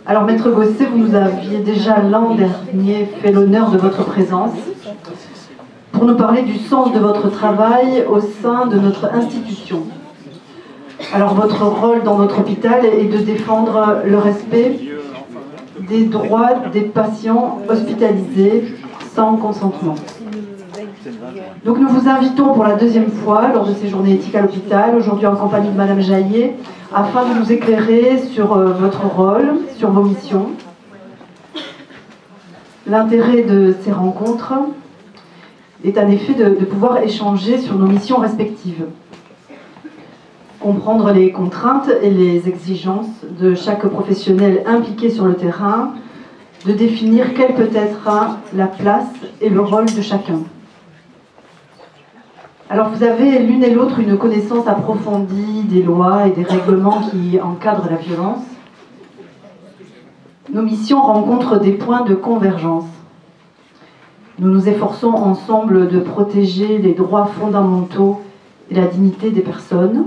Alors, Maître Gosset, vous nous aviez déjà l'an dernier fait l'honneur de votre présence pour nous parler du sens de votre travail au sein de notre institution. Alors, votre rôle dans notre hôpital est de défendre le respect des droits des patients hospitalisés sans consentement. Donc nous vous invitons pour la deuxième fois lors de ces journées éthiques à l'hôpital, aujourd'hui en compagnie de Madame Jaillet, afin de nous éclairer sur votre rôle, sur vos missions. L'intérêt de ces rencontres est en effet de pouvoir échanger sur nos missions respectives, comprendre les contraintes et les exigences de chaque professionnel impliqué sur le terrain, de définir quelle peut être la place et le rôle de chacun. Alors vous avez l'une et l'autre une connaissance approfondie des lois et des règlements qui encadrent la violence. Nos missions rencontrent des points de convergence. Nous nous efforçons ensemble de protéger les droits fondamentaux et la dignité des personnes.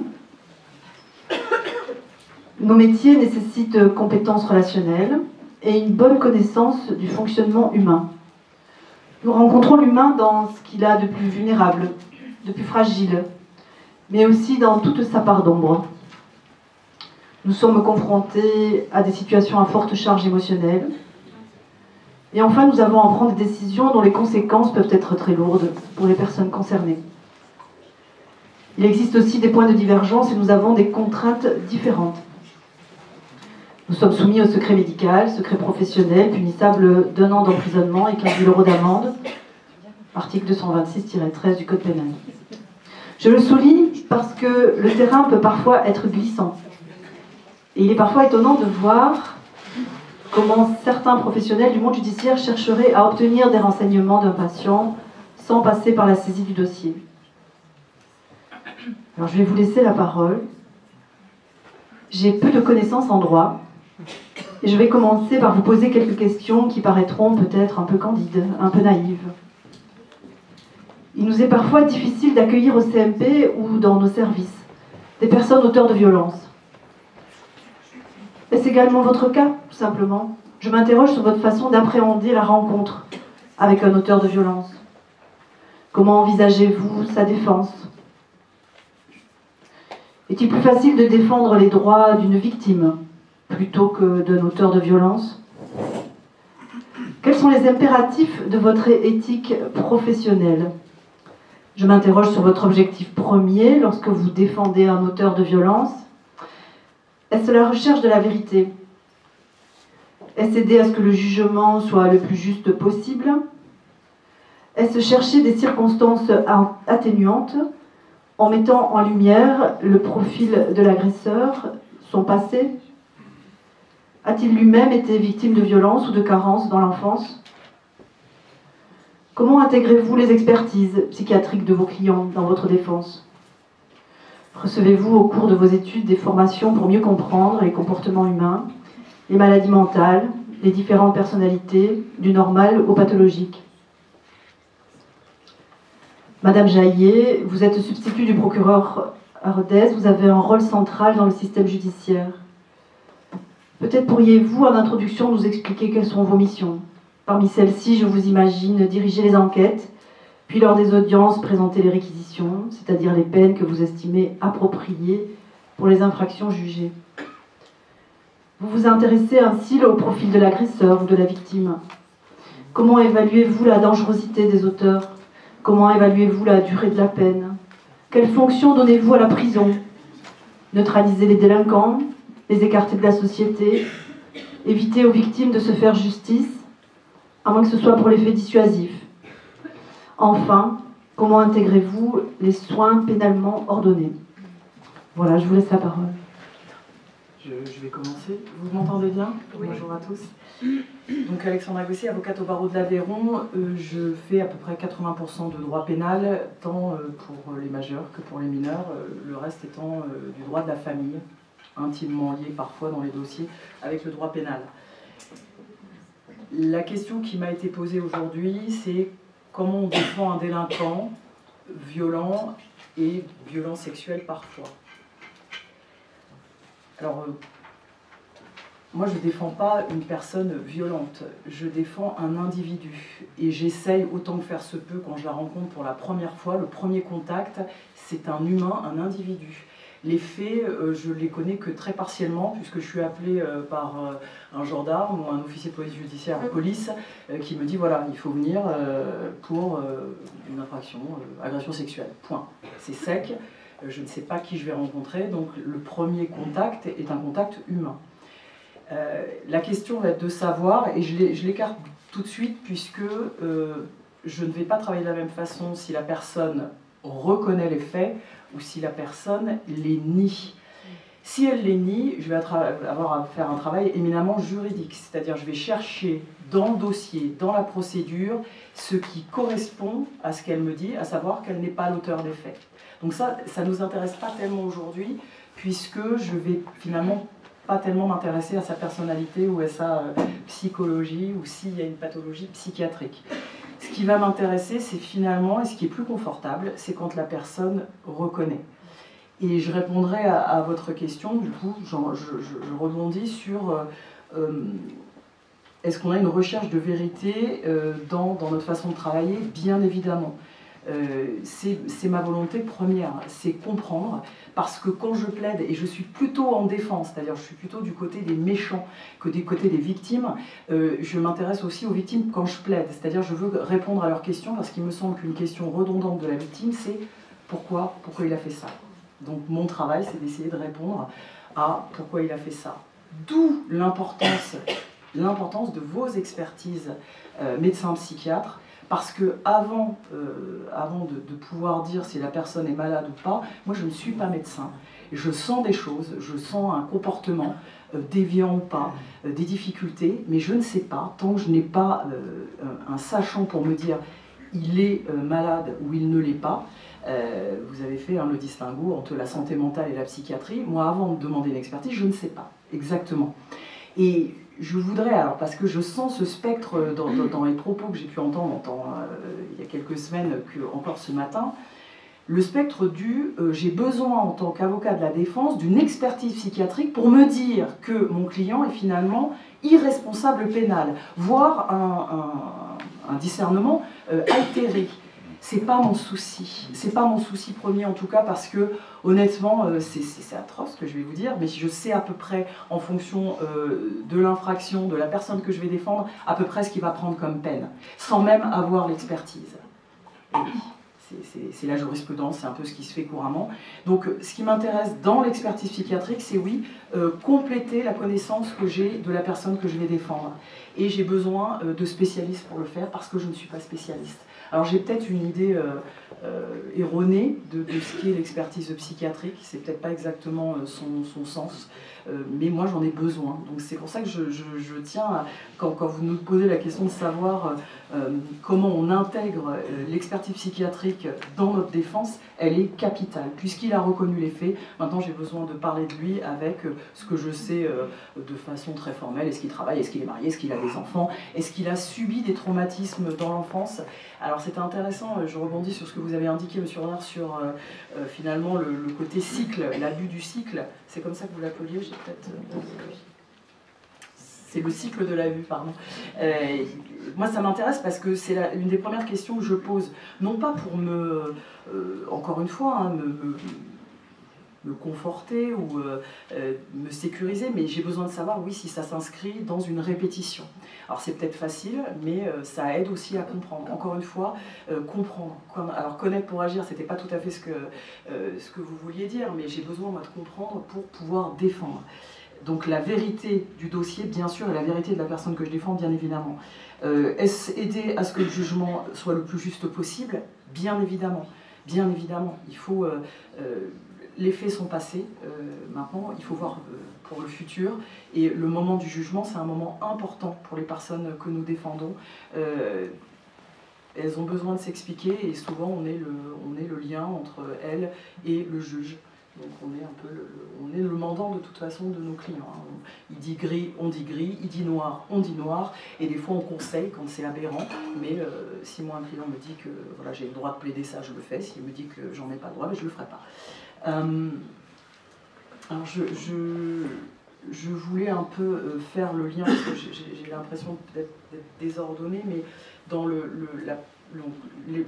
Nos métiers nécessitent compétences relationnelles et une bonne connaissance du fonctionnement humain. Nous rencontrons l'humain dans ce qu'il a de plus vulnérable, de plus fragile, mais aussi dans toute sa part d'ombre. Nous sommes confrontés à des situations à forte charge émotionnelle. Et enfin, nous avons à prendre des décisions dont les conséquences peuvent être très lourdes pour les personnes concernées. Il existe aussi des points de divergence et nous avons des contraintes différentes. Nous sommes soumis au secret médical, secret professionnel, punissable d'1 an d'emprisonnement et 15 000 € d'amende, article 226-13 du Code pénal. Je le souligne parce que le terrain peut parfois être glissant. Et il est parfois étonnant de voir comment certains professionnels du monde judiciaire chercheraient à obtenir des renseignements d'un patient sans passer par la saisie du dossier. Alors je vais vous laisser la parole. J'ai peu de connaissances en droit et je vais commencer par vous poser quelques questions qui paraîtront peut-être un peu candides, un peu naïves. Il nous est parfois difficile d'accueillir au CMP ou dans nos services des personnes auteurs de violences. Est-ce également votre cas, tout simplement? Je m'interroge sur votre façon d'appréhender la rencontre avec un auteur de violence. Comment envisagez-vous sa défense? Est-il plus facile de défendre les droits d'une victime plutôt que d'un auteur de violence? Quels sont les impératifs de votre éthique professionnelle? Je m'interroge sur votre objectif premier lorsque vous défendez un auteur de violence. Est-ce la recherche de la vérité? Est-ce aider à ce que le jugement soit le plus juste possible? Est-ce chercher des circonstances atténuantes en mettant en lumière le profil de l'agresseur, son passé? A-t-il lui-même été victime de violence ou de carences dans l'enfance? Comment intégrez-vous les expertises psychiatriques de vos clients dans votre défense? Recevez-vous au cours de vos études des formations pour mieux comprendre les comportements humains, les maladies mentales, les différentes personnalités, du normal au pathologique? Madame Jaillet, vous êtes substitut du procureur à Rodez, vous avez un rôle central dans le système judiciaire. Peut-être pourriez-vous, en introduction, nous expliquer quelles sont vos missions. Parmi celles-ci, je vous imagine diriger les enquêtes, puis lors des audiences, présenter les réquisitions, c'est-à-dire les peines que vous estimez appropriées pour les infractions jugées. Vous vous intéressez ainsi au profil de l'agresseur ou de la victime. Comment évaluez-vous la dangerosité des auteurs? Comment évaluez-vous la durée de la peine? Quelle fonction donnez-vous à la prison? Neutraliser les délinquants, les écarter de la société, éviter aux victimes de se faire justice, à moins que ce soit pour l'effet dissuasif. Enfin, comment intégrez-vous les soins pénalement ordonnés? Voilà, je vous laisse la parole. Je vais commencer. Vous m'entendez bien? Oui. Bonjour à tous. Donc Alexandra Gosset, avocate au barreau de l'Aveyron. Je fais à peu près 80% de droit pénal, tant pour les majeurs que pour les mineurs, le reste étant du droit de la famille, intimement lié parfois dans les dossiers avec le droit pénal. La question qui m'a été posée aujourd'hui, c'est comment on défend un délinquant violent et violent sexuel parfois. Alors, moi, je ne défends pas une personne violente, je défends un individu. Et j'essaye autant que faire se peut, quand je la rencontre pour la première fois, le premier contact, c'est un humain, un individu. Les faits, je les connais que très partiellement, puisque je suis appelée par un gendarme ou un officier de police judiciaire en police qui me dit, voilà, il faut venir pour une infraction, agression sexuelle, point. C'est sec, je ne sais pas qui je vais rencontrer, donc le premier contact est un contact humain. La question va être de savoir, et je l'écarte tout de suite, puisque je ne vais pas travailler de la même façon si la personne reconnaît les faits ou si la personne les nie. Si elle les nie, je vais avoir à faire un travail éminemment juridique, c'est-à-dire je vais chercher dans le dossier, dans la procédure, ce qui correspond à ce qu'elle me dit, à savoir qu'elle n'est pas l'auteur des faits. Donc ça ne nous intéresse pas tellement aujourd'hui, puisque je vais finalement pas tellement m'intéresser à sa personnalité ou à sa psychologie ou s'il y a une pathologie psychiatrique. Ce qui va m'intéresser, c'est finalement, et ce qui est plus confortable, c'est quand la personne reconnaît. Et je répondrai à votre question, du coup, je rebondis sur est-ce qu'on a une recherche de vérité dans notre façon de travailler? Bien évidemment. C'est ma volonté première, c'est comprendre, parce que quand je plaide, et je suis plutôt en défense, c'est-à-dire je suis plutôt du côté des méchants que du côté des victimes, je m'intéresse aussi aux victimes quand je plaide, c'est-à-dire je veux répondre à leurs questions, parce qu'il me semble qu'une question redondante de la victime, c'est pourquoi il a fait ça. Donc mon travail, c'est d'essayer de répondre à pourquoi il a fait ça. D'où l'importance de vos expertises médecins psychiatres, parce que avant de pouvoir dire si la personne est malade ou pas, moi je ne suis pas médecin. Je sens des choses, je sens un comportement déviant ou pas, des difficultés, mais je ne sais pas, tant que je n'ai pas un sachant pour me dire il est malade ou il ne l'est pas. Vous avez fait le distinguo entre la santé mentale et la psychiatrie. Moi, avant de demander une expertise, je ne sais pas exactement. Et je voudrais, alors parce que je sens ce spectre dans les propos que j'ai pu entendre il y a quelques semaines, encore ce matin, le spectre j'ai besoin en tant qu'avocat de la défense d'une expertise psychiatrique pour me dire que mon client est finalement irresponsable pénal, voire un discernement altéré. C'est pas mon souci. C'est pas mon souci premier en tout cas, parce que honnêtement, c'est atroce ce que je vais vous dire, mais je sais à peu près, en fonction de l'infraction, de la personne que je vais défendre, à peu près ce qu'il va prendre comme peine, sans même avoir l'expertise. C'est la jurisprudence, c'est un peu ce qui se fait couramment. Donc ce qui m'intéresse dans l'expertise psychiatrique, c'est oui, compléter la connaissance que j'ai de la personne que je vais défendre. Et j'ai besoin de spécialistes pour le faire, parce que je ne suis pas spécialiste. Alors j'ai peut-être une idée erronée de ce qu'est l'expertise psychiatrique, c'est peut-être pas exactement son sens, mais moi j'en ai besoin. Donc c'est pour ça que je tiens, quand vous nous posez la question de savoir comment on intègre l'expertise psychiatrique dans notre défense, elle est capitale, puisqu'il a reconnu les faits. Maintenant j'ai besoin de parler de lui avec ce que je sais de façon très formelle. Est-ce qu'il travaille, est-ce qu'il est marié, est-ce qu'il a des enfants, est-ce qu'il a subi des traumatismes dans l'enfance. Alors c'était intéressant, je rebondis sur ce que vous avez indiqué, M. Renard, sur finalement le côté cycle, l'abus du cycle. C'est comme ça que vous l'appeliez, j'ai peut-être... c'est le cycle de l'abus, pardon. Moi ça m'intéresse parce que c'est une des premières questions que je pose, non pas pour encore une fois, me conforter ou me sécuriser, mais j'ai besoin de savoir, oui, si ça s'inscrit dans une répétition. Alors c'est peut-être facile, mais ça aide aussi à comprendre. Encore une fois, comprendre. Alors connaître pour agir, c'était pas tout à fait ce que vous vouliez dire, mais j'ai besoin, moi, de comprendre pour pouvoir défendre. Donc la vérité du dossier, bien sûr, et la vérité de la personne que je défends, bien évidemment. Est-ce aider à ce que le jugement soit le plus juste possible? Bien évidemment. Bien évidemment. Il faut... les faits sont passés, maintenant il faut voir pour le futur, et le moment du jugement, c'est un moment important pour les personnes que nous défendons. Elles ont besoin de s'expliquer, et souvent on est le lien entre elles et le juge. Donc on est le mandant de toute façon de nos clients. Il dit gris, on dit gris, il dit noir, on dit noir, et des fois on conseille quand c'est aberrant, mais si moi un client me dit que voilà, j'ai le droit de plaider ça, je le fais, s'il me dit que j'en ai pas le droit, mais je le ferai pas. Alors je voulais un peu faire le lien, parce que j'ai l'impression d'être désordonné, mais dans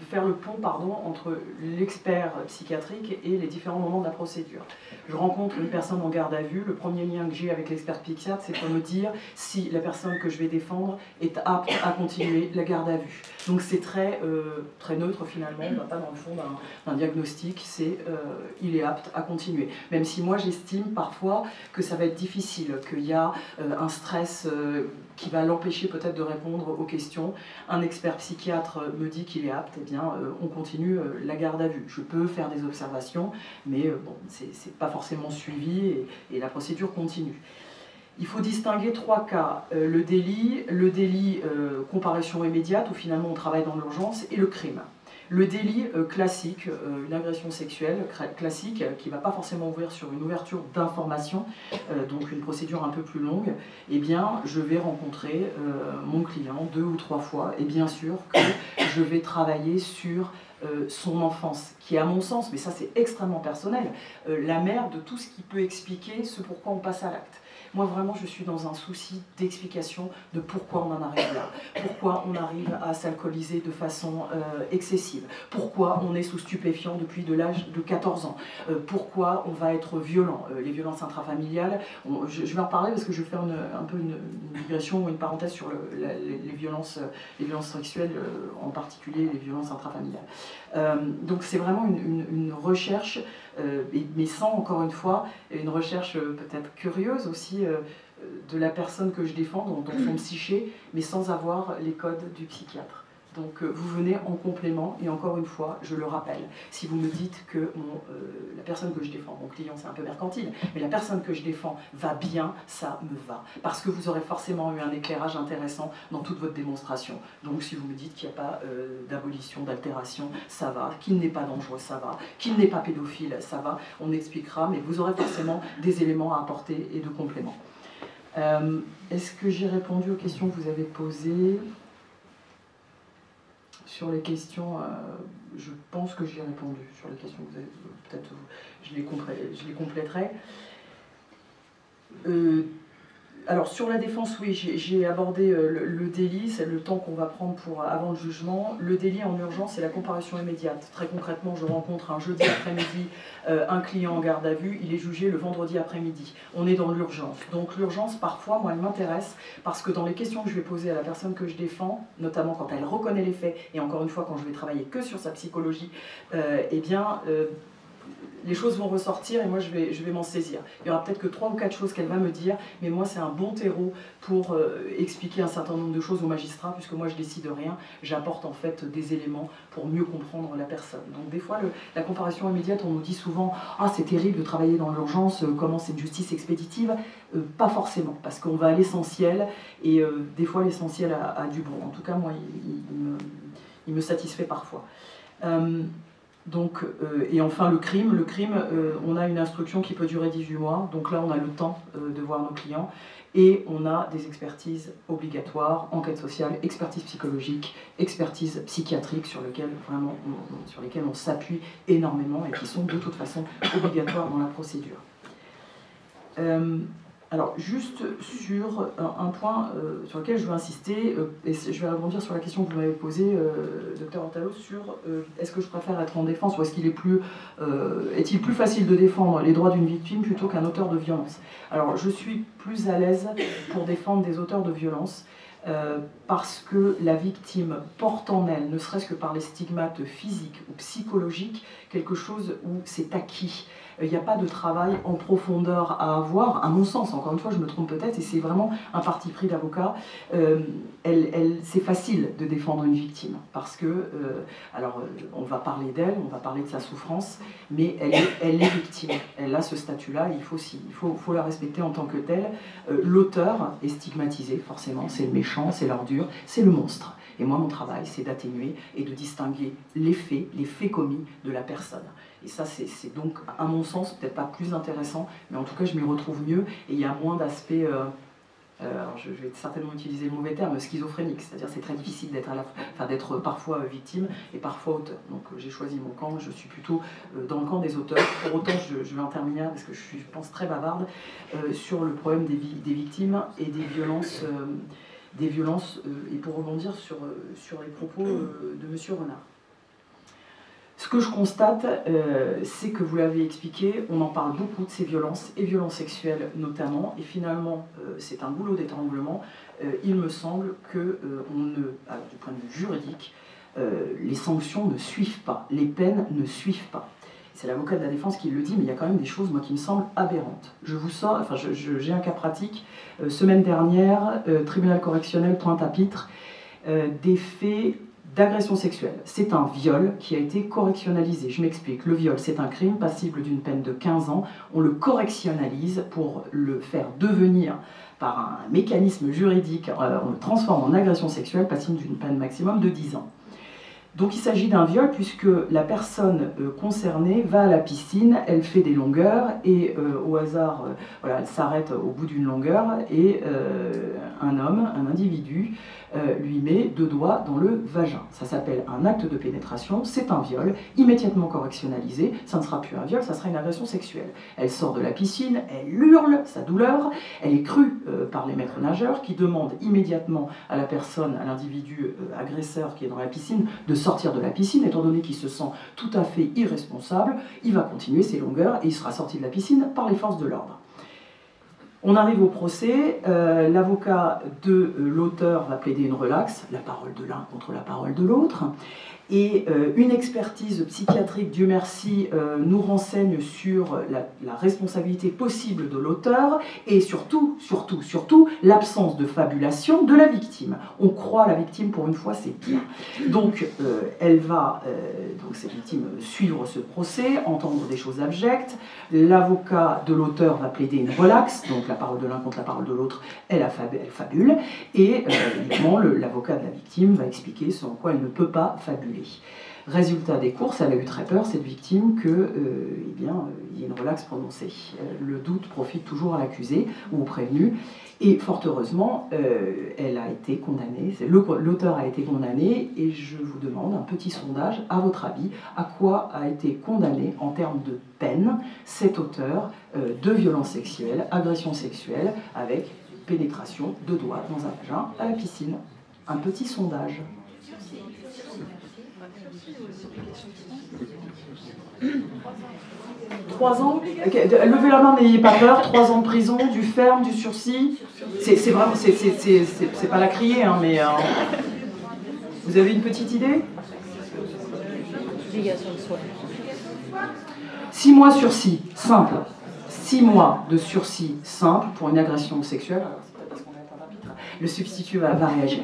faire le pont entre l'expert psychiatrique et les différents moments de la procédure. Je rencontre une personne en garde à vue, le premier lien que j'ai avec l'expert psychiatre, c'est pour me dire si la personne que je vais défendre est apte à continuer la garde à vue. Donc c'est très neutre finalement, on ne va pas dans le fond d'un diagnostic, c'est il est apte à continuer. Même si moi j'estime parfois que ça va être difficile, qu'il y a un stress qui va l'empêcher peut-être de répondre aux questions. Un expert psychiatre me dit qu'il est apte, eh bien on continue la garde à vue. Je peux faire des observations, mais bon, c'est pas forcément suivi et la procédure continue. Il faut distinguer 3 cas, le délit comparution immédiate, où finalement on travaille dans l'urgence, et le crime. Le délit classique, une agression sexuelle classique, qui ne va pas forcément ouvrir sur une ouverture d'information, donc une procédure un peu plus longue, eh bien je vais rencontrer mon client 2 ou 3 fois, et bien sûr que je vais travailler sur son enfance, qui est à mon sens, mais ça c'est extrêmement personnel, la mère de tout ce qui peut expliquer ce pourquoi on passe à l'acte. Moi, vraiment, je suis dans un souci d'explication de pourquoi on en arrive là, pourquoi on arrive à s'alcooliser de façon excessive, pourquoi on est sous stupéfiant depuis l'âge de 14 ans, pourquoi on va être violent, les violences intrafamiliales. Je vais en parler parce que je vais faire un peu une digression ou une parenthèse sur les violences sexuelles, en particulier les violences intrafamiliales. Donc c'est vraiment une recherche, mais sans, encore une fois, une recherche peut-être curieuse aussi de la personne que je défends, dans son psyché, mais sans avoir les codes du psychiatre. Donc vous venez en complément, et encore une fois, je le rappelle, si vous me dites que la personne que je défends, mon client c'est un peu mercantile, mais la personne que je défends va bien, ça me va. Parce que vous aurez forcément eu un éclairage intéressant dans toute votre démonstration. Donc si vous me dites qu'il n'y a pas d'abolition, d'altération, ça va. Qu'il n'est pas dangereux, ça va. Qu'il n'est pas pédophile, ça va. On expliquera, mais vous aurez forcément des éléments à apporter et de complément. Est-ce que j'ai répondu aux questions que vous avez posées ? Sur les questions, je pense que j'y ai répondu. Sur les questions que vous avez, peut-être je les compléterai. Alors sur la défense, oui, j'ai abordé le délit, c'est le temps qu'on va prendre avant le jugement. Le délit en urgence, c'est la comparution immédiate. Très concrètement, je rencontre un jeudi après-midi un client en garde à vue, il est jugé le vendredi après-midi. On est dans l'urgence. Donc l'urgence, parfois, moi, elle m'intéresse parce que dans les questions que je vais poser à la personne que je défends, notamment quand elle reconnaît les faits, et encore une fois, quand je vais travailler que sur sa psychologie, eh bien... les choses vont ressortir et moi je vais m'en saisir. Il y aura peut-être que 3 ou 4 choses qu'elle va me dire, mais moi c'est un bon terreau pour expliquer un certain nombre de choses au magistrat, puisque moi je décide rien, j'apporte en fait des éléments pour mieux comprendre la personne. Donc des fois la comparution immédiate, on nous dit souvent « Ah c'est terrible de travailler dans l'urgence, comment c'est une justice expéditive ?» Pas forcément, parce qu'on va à l'essentiel et des fois l'essentiel a du bon. En tout cas moi il me satisfait parfois. Donc, et enfin le crime, on a une instruction qui peut durer 18 mois, donc là on a le temps de voir nos clients, et on a des expertises obligatoires, enquête sociale, expertise psychologique, expertise psychiatrique, sur lesquelles on s'appuie énormément et qui sont de toute façon obligatoires dans la procédure. Alors, juste sur un point sur lequel je veux insister, et je vais rebondir sur la question que vous m'avez posée, Dr Ortalo, sur est-ce que je préfère être en défense ou est-il plus facile de défendre les droits d'une victime plutôt qu'un auteur de violence? Alors, je suis plus à l'aise pour défendre des auteurs de violence parce que la victime porte en elle, ne serait-ce que par les stigmates physiques ou psychologiques, quelque chose où c'est acquis. Il n'y a pas de travail en profondeur à avoir, à mon sens, encore une fois je me trompe peut-être, et c'est vraiment un parti pris d'avocat. C'est facile de défendre une victime, parce que, on va parler d'elle, on va parler de sa souffrance, mais elle est victime, elle a ce statut-là, il faut la respecter en tant que telle. L'auteur est stigmatisé, forcément, c'est le méchant, c'est l'ordure, c'est le monstre. Et moi, mon travail, c'est d'atténuer et de distinguer les faits commis de la personne. Et ça, c'est donc, à mon sens, peut-être pas plus intéressant, mais en tout cas, je m'y retrouve mieux et il y a moins d'aspects alors je vais certainement utiliser le mauvais terme, schizophrénique, c'est-à-dire c'est très difficile d'être parfois victime et parfois auteur. Donc j'ai choisi mon camp, je suis plutôt dans le camp des auteurs. Pour autant, je vais intervenir, parce que je suis, je pense, très bavarde, sur le problème des victimes et des violences, et pour rebondir sur les propos de M. Renard. Ce que je constate, c'est que vous l'avez expliqué, on en parle beaucoup de ces violences, et violences sexuelles notamment, et finalement, c'est un goulot d'étranglement. Il me semble que, du point de vue juridique, les sanctions ne suivent pas, les peines ne suivent pas. C'est l'avocat de la défense qui le dit, mais il y a quand même des choses, moi, qui me semblent aberrantes. Je vous sors, enfin, j'ai un cas pratique. Semaine dernière, tribunal correctionnel pointe à pitre des faits d'agression sexuelle. C'est un viol qui a été correctionnalisé. Je m'explique. Le viol, c'est un crime passible d'une peine de 15 ans. On le correctionnalise pour le faire devenir, par un mécanisme juridique, on le transforme en agression sexuelle passible d'une peine maximum de 10 ans. Donc il s'agit d'un viol puisque la personne concernée va à la piscine, elle fait des longueurs et au hasard, voilà, elle s'arrête au bout d'une longueur et un homme, un individu, lui met 2 doigts dans le vagin. Ça s'appelle un acte de pénétration, c'est un viol, immédiatement correctionnalisé, ça ne sera plus un viol, ça sera une agression sexuelle. Elle sort de la piscine, elle hurle sa douleur, elle est crue par les maîtres nageurs qui demandent immédiatement à la personne, à l'individu agresseur qui est dans la piscine, de sortir de la piscine, étant donné qu'il se sent tout à fait irresponsable, il va continuer ses longueurs et il sera sorti de la piscine par les forces de l'ordre. On arrive au procès, l'avocat de l'auteur va plaider une relaxe, la parole de l'un contre la parole de l'autre, et une expertise psychiatrique, Dieu merci, nous renseigne sur la responsabilité possible de l'auteur et surtout, l'absence de fabulation de la victime. On croit la victime, pour une fois, c'est pire. Donc, elle va, cette victime, suivre ce procès, entendre des choses abjectes. L'avocat de l'auteur va plaider une relaxe, donc la parole de l'un contre la parole de l'autre, elle fabule. Et évidemment, l'avocat de la victime va expliquer ce en quoi elle ne peut pas fabuler. Résultat des courses, elle a eu très peur, cette victime, que, il y ait une relaxe prononcée. Le doute profite toujours à l'accusé ou au prévenu. Et fort heureusement, elle a été condamnée, l'auteur a été condamné, et je vous demande un petit sondage, à votre avis, à quoi a été condamné en termes de peine cet auteur de violences sexuelles, agression sexuelle, avec pénétration de doigts dans un vagin à la piscine. Un petit sondage. 3 ans, levez la main, n'ayez pas peur. 3 ans de prison, du ferme, du sursis. C'est vraiment, c'est pas la crier, hein, mais vous avez une petite idée? 6 mois sursis, simple. 6 mois de sursis simple pour une agression sexuelle. Le substitut va réagir.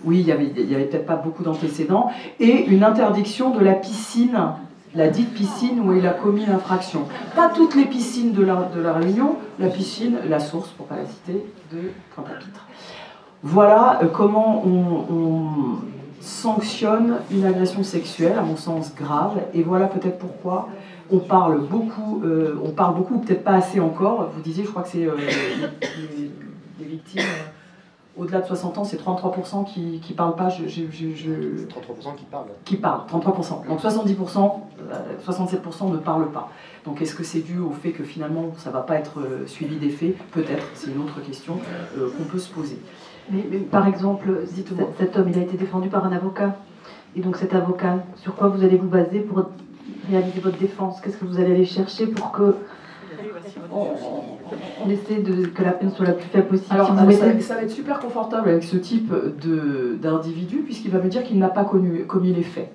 Oui, il y avait peut-être pas beaucoup d'antécédents. Et une interdiction de la piscine, la dite piscine où il a commis l'infraction. Pas toutes les piscines de la Réunion, la piscine, la source, pour ne pas la citer, de Pointe-à-Pitre. Voilà comment on sanctionne une agression sexuelle, à mon sens grave, et voilà peut-être pourquoi on parle beaucoup, peut-être pas assez encore. Vous disiez, je crois que c'est les victimes au-delà de 60 ans, c'est 33% qui ne parlent pas. 33% qui parlent. Qui parlent, 33%. Donc 70%, 67% ne parlent pas. Donc est-ce que c'est dû au fait que finalement ça ne va pas être suivi des faits? Peut-être, c'est une autre question qu'on peut se poser. Mais par exemple, cet homme, il a été défendu par un avocat. Et donc cet avocat, sur quoi vous allez vous baser pour réaliser votre défense? Qu'est-ce que vous allez aller chercher pour que on essaie que la peine soit la plus faible possible? Alors, ça va être super confortable avec ce type d'individu, puisqu'il va me dire qu'il n'a pas commis les faits.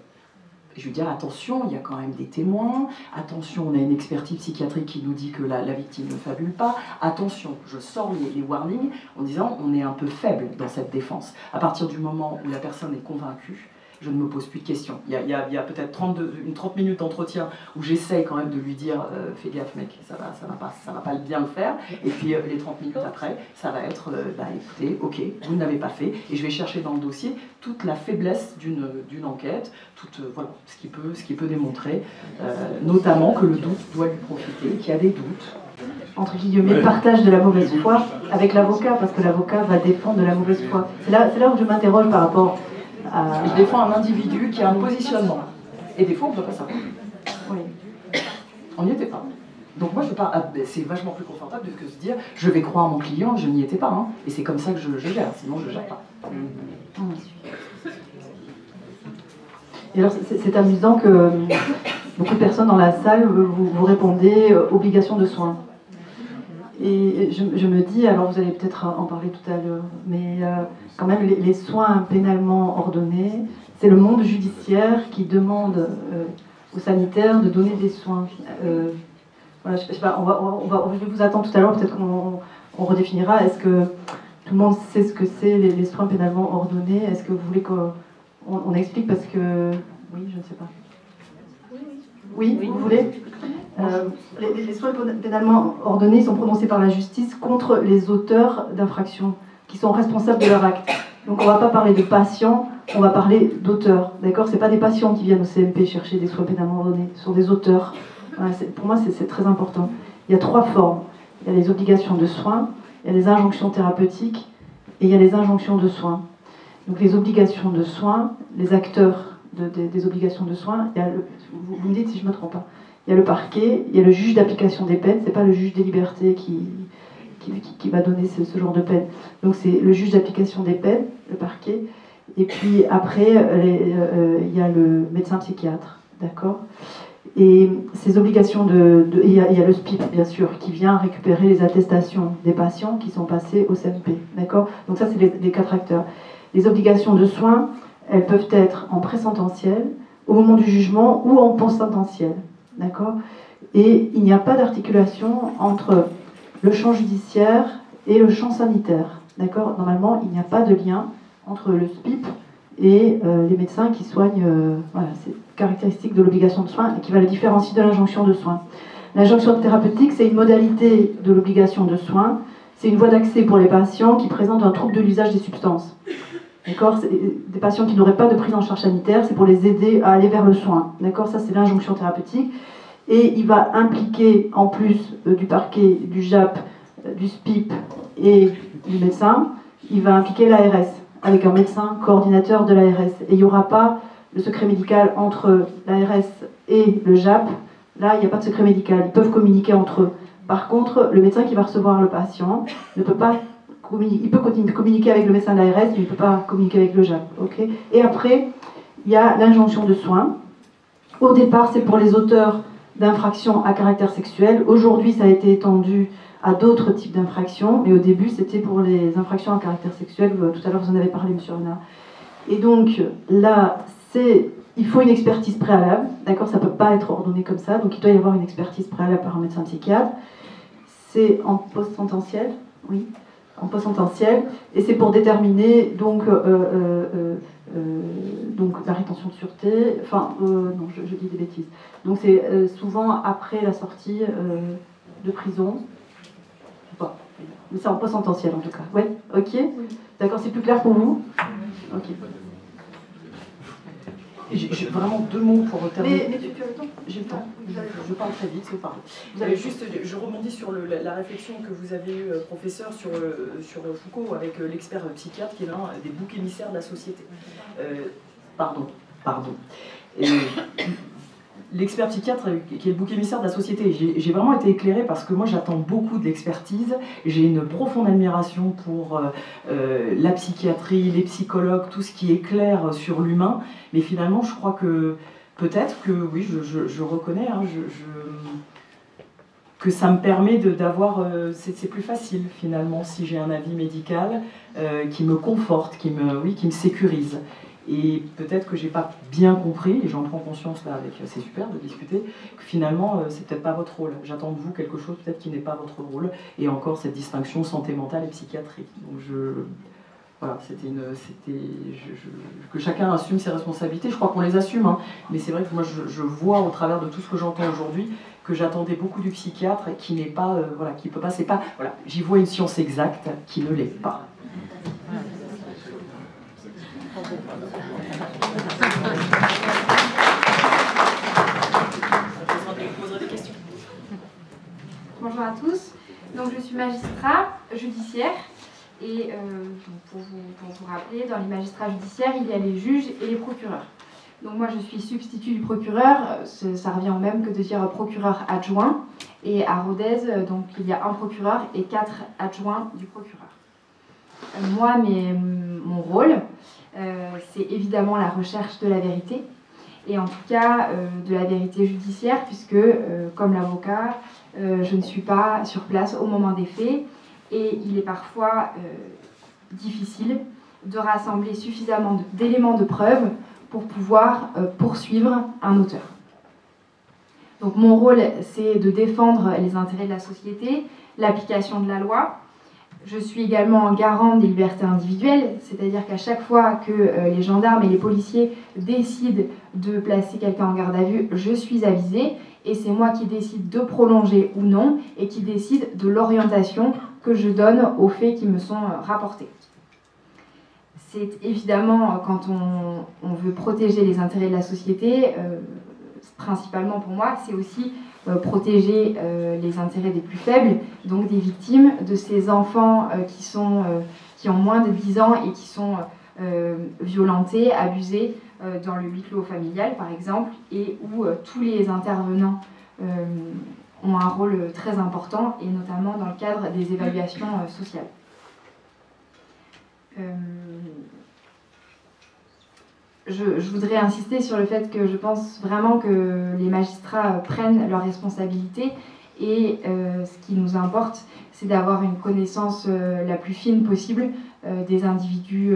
Je veux dire, attention, il y a quand même des témoins, attention, on a une expertise psychiatrique qui nous dit que la victime ne fabule pas, attention, je sors les warnings en disant on est un peu faible dans cette défense. À partir du moment où la personne est convaincue, je ne me pose plus de questions. Il y a peut-être 30 minutes d'entretien où j'essaye quand même de lui dire fais gaffe mec, ça va pas bien le faire. Et puis les 30 minutes après, ça va être écoutez, ok, vous ne l'avez pas fait, et je vais chercher dans le dossier toute la faiblesse d'une enquête, voilà, ce qui peut démontrer, notamment que le doute doit lui profiter, qu'il y a des doutes. entre guillemets, partage de la mauvaise foi avec l'avocat, parce que l'avocat va défendre de la mauvaise foi. C'est là où je m'interroge par rapport à... Je défends un individu qui a un positionnement. Et des fois, on ne peut pas savoir. Oui. On n'y était pas. Donc moi, c'est vachement plus confortable que de se dire, je vais croire mon client, je n'y étais pas. Hein. Et c'est comme ça que je gère, sinon je ne gère pas. Et alors, c'est amusant que beaucoup de personnes dans la salle, vous répondez obligation de soins. Et je me dis, alors vous allez peut-être en parler tout à l'heure, mais quand même les soins pénalement ordonnés, c'est le monde judiciaire qui demande aux sanitaires de donner des soins. Voilà, je sais pas, je vais vous attendre tout à l'heure, peut-être qu'on redéfinira. Est-ce que tout le monde sait ce que c'est les soins pénalement ordonnés? Est-ce que vous voulez qu'on explique? Parce que... Oui, je ne sais pas. Oui, vous voulez les soins pénalement ordonnés sont prononcés par la justice contre les auteurs d'infractions qui sont responsables de leur acte. Donc on ne va pas parler de patients, on va parler d'auteurs. D'accord? Ce n'est pas des patients qui viennent au CMP chercher des soins pénalement ordonnés, ce sont des auteurs. Voilà, pour moi, c'est très important. Il y a 3 formes. Il y a les obligations de soins, il y a les injonctions thérapeutiques et il y a les injonctions de soins. Donc les obligations de soins, les acteurs des obligations de soins, il y a vous me dites si je ne me trompe pas, il y a le parquet, il y a le juge d'application des peines, c'est pas le juge des libertés qui va donner ce genre de peine. Donc c'est le juge d'application des peines, le parquet, et puis après il y a le médecin psychiatre, d'accord? Et ces obligations il y a le SPIP, bien sûr, qui vient récupérer les attestations des patients qui sont passés au CMP, d'accord? Donc ça, c'est les 4 acteurs. Les obligations de soins, elles peuvent être en pré-sententiel, au moment du jugement ou en post-sententiel, d'accord? Et il n'y a pas d'articulation entre le champ judiciaire et le champ sanitaire, d'accord? Normalement, il n'y a pas de lien entre le SPIP et les médecins qui soignent. Voilà, c'est caractéristique de l'obligation de soins et qui va le différencier de l'injonction de soins. L'injonction thérapeutique, c'est une modalité de l'obligation de soins. C'est une voie d'accès pour les patients qui présentent un trouble de l'usage des substances. D'accord? Des patients qui n'auraient pas de prise en charge sanitaire, c'est pour les aider à aller vers le soin. D'accord? Ça, c'est l'injonction thérapeutique. Et il va impliquer, en plus du parquet, du JAP, du SPIP et du médecin, il va impliquer l'ARS, avec un médecin coordinateur de l'ARS. Et il n'y aura pas de secret médical entre l'ARS et le JAP. Là, il n'y a pas de secret médical. Ils peuvent communiquer entre eux. Par contre, le médecin qui va recevoir le patient ne peut pas il peut communiquer avec le médecin de l'ARS, mais il ne peut pas communiquer avec le JAP. Okay? Et après, il y a l'injonction de soins. Au départ, c'est pour les auteurs d'infractions à caractère sexuel. Aujourd'hui, ça a été étendu à d'autres types d'infractions, mais au début, c'était pour les infractions à caractère sexuel. Tout à l'heure, vous en avez parlé, M. Renard. Et donc, là, il faut une expertise préalable. D'accord? Ça ne peut pas être ordonné comme ça. Donc, il doit y avoir une expertise préalable par un médecin psychiatre. C'est en post-sententiel. Oui. En post-sententiel, et c'est pour déterminer donc la rétention de sûreté, non, je dis des bêtises. Donc c'est souvent après la sortie de prison, bon, mais c'est en post-sententiel en tout cas. Ouais, ok, d'accord, c'est plus clair pour vous? Ok. J'ai vraiment 2 mots pour terminer. Mais tu as le temps? J'ai le temps. Je parle très vite, c'est pas. Je rebondis sur la réflexion que vous avez eue, professeur, sur Foucault, avec l'expert psychiatre qui est l'un des boucs émissaires de la société. Pardon. L'expert psychiatre qui est le bouc émissaire de la société. J'ai vraiment été éclairée parce que moi j'attends beaucoup de l'expertise. J'ai une profonde admiration pour la psychiatrie, les psychologues, tout ce qui éclaire sur l'humain. Mais finalement, je crois que peut-être que, oui, je reconnais, hein, que ça me permet d'avoir... c'est plus facile finalement si j'ai un avis médical qui me conforte, qui me sécurise. Et peut-être que j'ai pas bien compris, et j'en prends conscience là avec, c'est super de discuter, que finalement c'est peut-être pas votre rôle. J'attends de vous quelque chose peut-être qui n'est pas votre rôle, et encore cette distinction santé mentale et psychiatrie. Donc voilà, que chacun assume ses responsabilités. Je crois qu'on les assume, hein, mais c'est vrai que moi je vois au travers de tout ce que j'entends aujourd'hui que j'attendais beaucoup du psychiatre qui n'est pas, qui peut pas, c'est pas, voilà, j'y vois une science exacte qui ne l'est pas. Bonjour à tous. Donc je suis magistrat judiciaire et pour vous rappeler, dans les magistrats judiciaires, il y a les juges et les procureurs. Donc moi je suis substitut du procureur, ça revient au même que de dire procureur adjoint. Et à Rodez, donc il y a un procureur et 4 adjoints du procureur. Moi, mon rôle, c'est évidemment la recherche de la vérité. Et en tout cas de la vérité judiciaire, puisque comme l'avocat, je ne suis pas sur place au moment des faits. Et il est parfois difficile de rassembler suffisamment d'éléments de preuve pour pouvoir poursuivre un auteur. Donc mon rôle, c'est de défendre les intérêts de la société, l'application de la loi. Je suis également garant des libertés individuelles, c'est-à-dire qu'à chaque fois que les gendarmes et les policiers décident de placer quelqu'un en garde à vue, je suis avisée et c'est moi qui décide de prolonger ou non et qui décide de l'orientation que je donne aux faits qui me sont rapportés. C'est évidemment, quand on veut protéger les intérêts de la société, principalement pour moi, c'est aussi protéger les intérêts des plus faibles, donc des victimes, de ces enfants qui ont moins de 10 ans et qui sont violentés, abusés dans le huis clos familial, par exemple, et où tous les intervenants ont un rôle très important, et notamment dans le cadre des évaluations sociales. Je voudrais insister sur le fait que je pense vraiment que les magistrats prennent leurs responsabilités et ce qui nous importe, c'est d'avoir une connaissance la plus fine possible des individus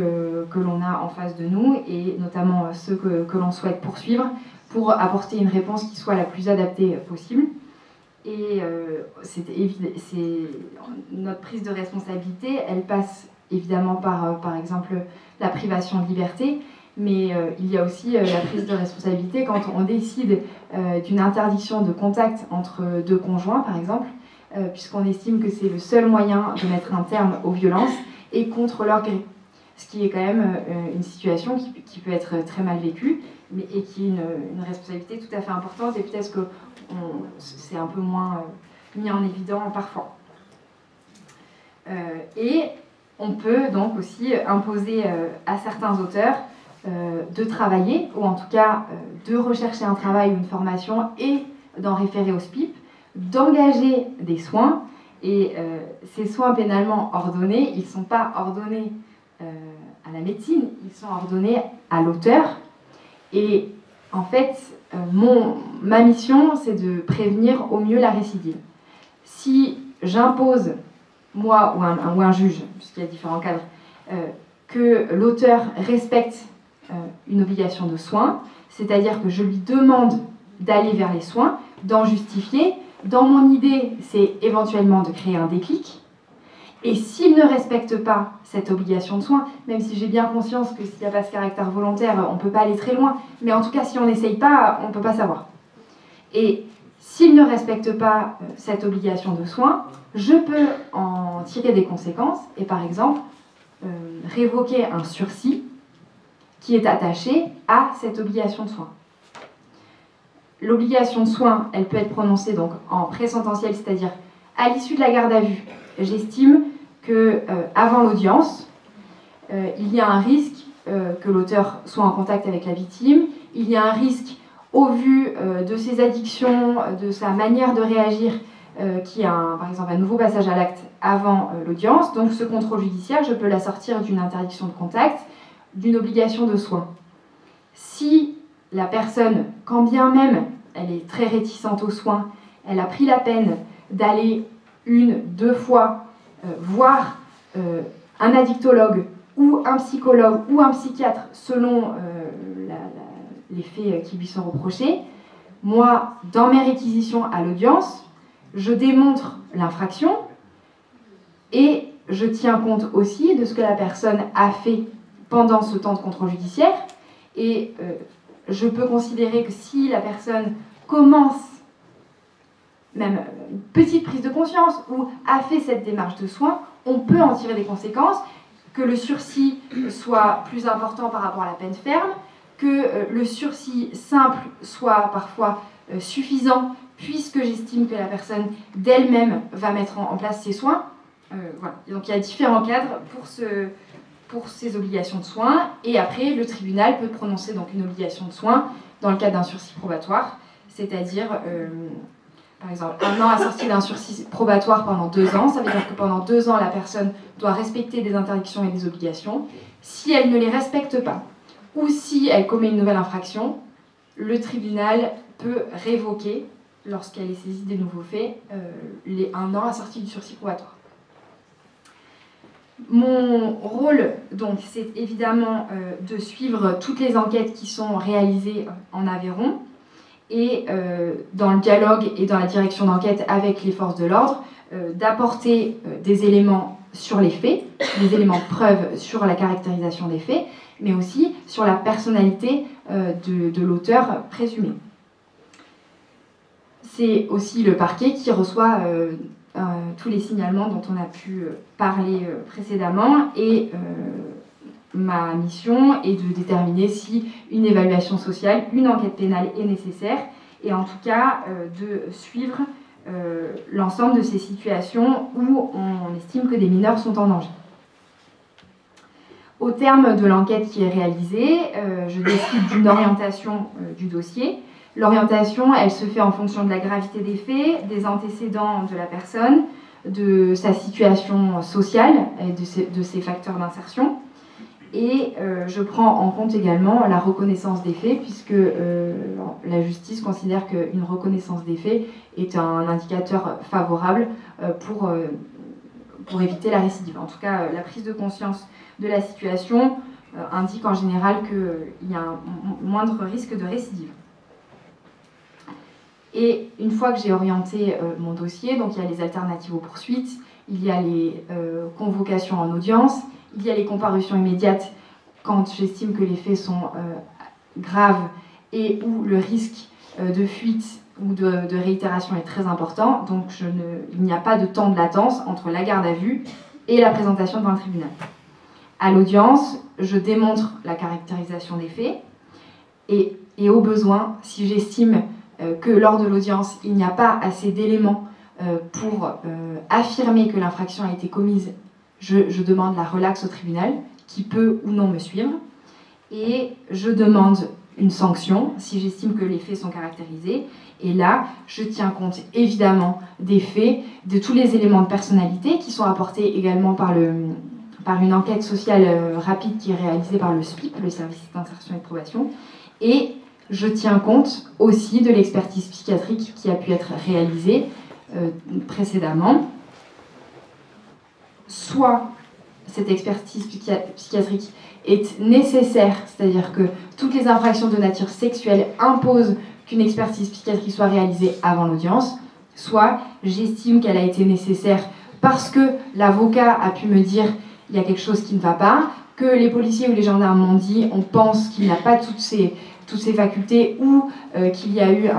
que l'on a en face de nous et notamment ceux que l'on souhaite poursuivre pour apporter une réponse qui soit la plus adaptée possible. Et notre prise de responsabilité, elle passe évidemment par exemple la privation de liberté, mais il y a aussi la prise de responsabilité quand on décide d'une interdiction de contact entre deux conjoints, par exemple, puisqu'on estime que c'est le seul moyen de mettre un terme aux violences et contre leur gré. Ce qui est quand même une situation qui peut être très mal vécue, et qui est une responsabilité tout à fait importante, et peut-être que c'est un peu moins mis en évidence parfois. Et on peut donc aussi imposer à certains auteurs de travailler, ou en tout cas de rechercher un travail ou une formation et d'en référer au SPIP, d'engager des soins, et ces soins pénalement ordonnés, ils ne sont pas ordonnés à la médecine, ils sont ordonnés à l'auteur. Et en fait, ma mission, c'est de prévenir au mieux la récidive. Si j'impose, moi ou un juge, puisqu'il y a différents cadres, que l'auteur respecte une obligation de soins, c'est-à-dire que je lui demande d'aller vers les soins, d'en justifier. Dans mon idée, c'est éventuellement de créer un déclic. Et s'il ne respecte pas cette obligation de soins, même si j'ai bien conscience que s'il n'y a pas ce caractère volontaire, on ne peut pas aller très loin, mais en tout cas, si on n'essaye pas, on ne peut pas savoir. Et s'il ne respecte pas cette obligation de soins, je peux en tirer des conséquences et par exemple révoquer un sursis qui est attaché à cette obligation de soins. L'obligation de soins, elle peut être prononcée donc en présententiel, c'est-à-dire à l'issue de la garde à vue. J'estime qu'avant l'audience, il y a un risque que l'auteur soit en contact avec la victime, il y a un risque au vu de ses addictions, de sa manière de réagir, qu'il y a par exemple un nouveau passage à l'acte avant l'audience. Donc ce contrôle judiciaire, je peux l'assortir d'une interdiction de contact, d'une obligation de soins. Si la personne, quand bien même elle est très réticente aux soins, elle a pris la peine d'aller 1-2 fois voir un addictologue ou un psychologue ou un psychiatre selon les faits qui lui sont reprochés, moi, dans mes réquisitions à l'audience, je démontre l'infraction et je tiens compte aussi de ce que la personne a fait pendant ce temps de contrôle judiciaire. Et je peux considérer que si la personne commence même une petite prise de conscience ou a fait cette démarche de soins, on peut en tirer des conséquences, que le sursis soit plus important par rapport à la peine ferme, que le sursis simple soit parfois suffisant puisque j'estime que la personne d'elle-même va mettre en place ses soins. Voilà. Et donc il y a différents cadres pour ces obligations de soins, et après le tribunal peut prononcer donc une obligation de soins dans le cadre d'un sursis probatoire, c'est-à-dire par exemple 1 an assorti d'un sursis probatoire pendant 2 ans, ça veut dire que pendant 2 ans la personne doit respecter des interdictions et des obligations. Si elle ne les respecte pas, ou si elle commet une nouvelle infraction, le tribunal peut révoquer, lorsqu'elle est saisie des nouveaux faits, les 1 an assorti du sursis probatoire. Mon rôle, donc, c'est évidemment de suivre toutes les enquêtes qui sont réalisées en Aveyron et dans le dialogue et dans la direction d'enquête avec les forces de l'ordre, d'apporter des éléments sur les faits, des éléments de preuve sur la caractérisation des faits, mais aussi sur la personnalité de l'auteur présumé. C'est aussi le parquet qui reçoit tous les signalements dont on a pu parler précédemment, et ma mission est de déterminer si une évaluation sociale, une enquête pénale est nécessaire, et en tout cas de suivre l'ensemble de ces situations où on estime que des mineurs sont en danger. Au terme de l'enquête qui est réalisée, je décide d'une orientation du dossier. L'orientation, elle se fait en fonction de la gravité des faits, des antécédents de la personne, de sa situation sociale et de ses facteurs d'insertion. Et je prends en compte également la reconnaissance des faits, puisque la justice considère qu'une reconnaissance des faits est un indicateur favorable pour éviter la récidive. En tout cas, la prise de conscience de la situation indique en général qu'il y a un moindre risque de récidive. Et une fois que j'ai orienté mon dossier, donc il y a les alternatives aux poursuites, il y a les convocations en audience, il y a les comparutions immédiates quand j'estime que les faits sont graves et où le risque de fuite ou de réitération est très important. Donc il n'y a pas de temps de latence entre la garde à vue et la présentation devant le tribunal. À l'audience, je démontre la caractérisation des faits et au besoin, si j'estime que lors de l'audience, il n'y a pas assez d'éléments pour affirmer que l'infraction a été commise, je demande la relaxe au tribunal, qui peut ou non me suivre, et je demande une sanction si j'estime que les faits sont caractérisés. Et là, je tiens compte évidemment des faits, de tous les éléments de personnalité qui sont apportés également par une enquête sociale rapide qui est réalisée par le SPIP, le service d'insertion et de probation, et je tiens compte aussi de l'expertise psychiatrique qui a pu être réalisée précédemment. Soit cette expertise psychiatrique est nécessaire, c'est-à-dire que toutes les infractions de nature sexuelle imposent qu'une expertise psychiatrique soit réalisée avant l'audience, soit j'estime qu'elle a été nécessaire parce que l'avocat a pu me dire il y a quelque chose qui ne va pas, que les policiers ou les gendarmes m'ont dit on pense qu'il n'a pas toutes ses facultés ou qu'il y a eu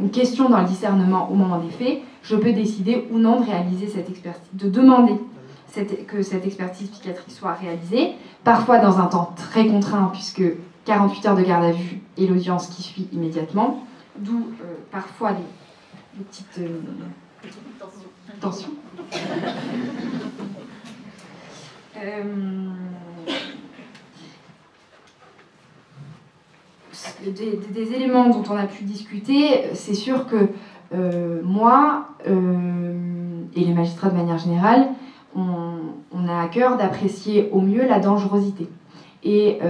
une question dans le discernement au moment des faits, je peux décider ou non de réaliser cette expertise, de demander que cette expertise psychiatrique soit réalisée, parfois dans un temps très contraint, puisque 48 heures de garde à vue et l'audience qui suit immédiatement, d'où parfois des petites tensions. Des éléments dont on a pu discuter, c'est sûr que moi et les magistrats de manière générale, on a à cœur d'apprécier au mieux la dangerosité. Et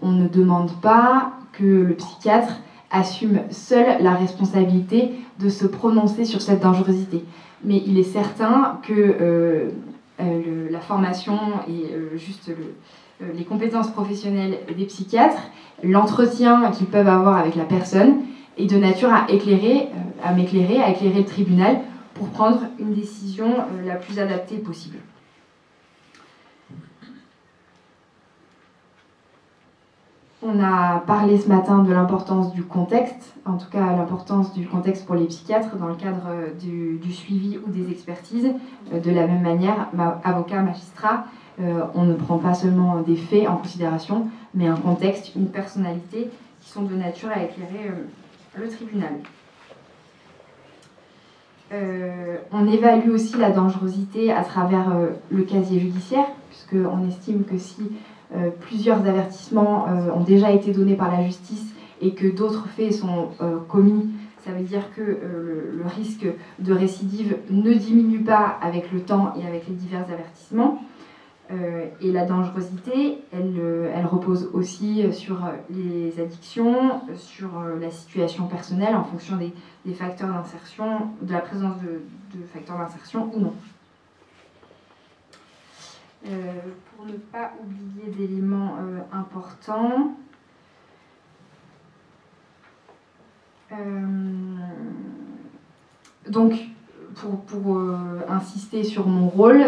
on ne demande pas que le psychiatre assume seul la responsabilité de se prononcer sur cette dangerosité. Mais il est certain que la formation et les compétences professionnelles des psychiatres, l'entretien qu'ils peuvent avoir avec la personne, est de nature à éclairer le tribunal pour prendre une décision la plus adaptée possible. On a parlé ce matin de l'importance du contexte, en tout cas l'importance du contexte pour les psychiatres dans le cadre du suivi ou des expertises. De la même manière, avocat, magistrat, on ne prend pas seulement des faits en considération, mais un contexte, une personnalité qui sont de nature à éclairer le tribunal. On évalue aussi la dangerosité à travers le casier judiciaire, puisqu'on estime que si plusieurs avertissements ont déjà été donnés par la justice et que d'autres faits sont commis, ça veut dire que le risque de récidive ne diminue pas avec le temps et avec les divers avertissements. Et la dangerosité, elle repose aussi sur les addictions, sur la situation personnelle en fonction des facteurs d'insertion, de la présence de facteurs d'insertion ou non. Pour ne pas oublier d'éléments importants, donc pour insister sur mon rôle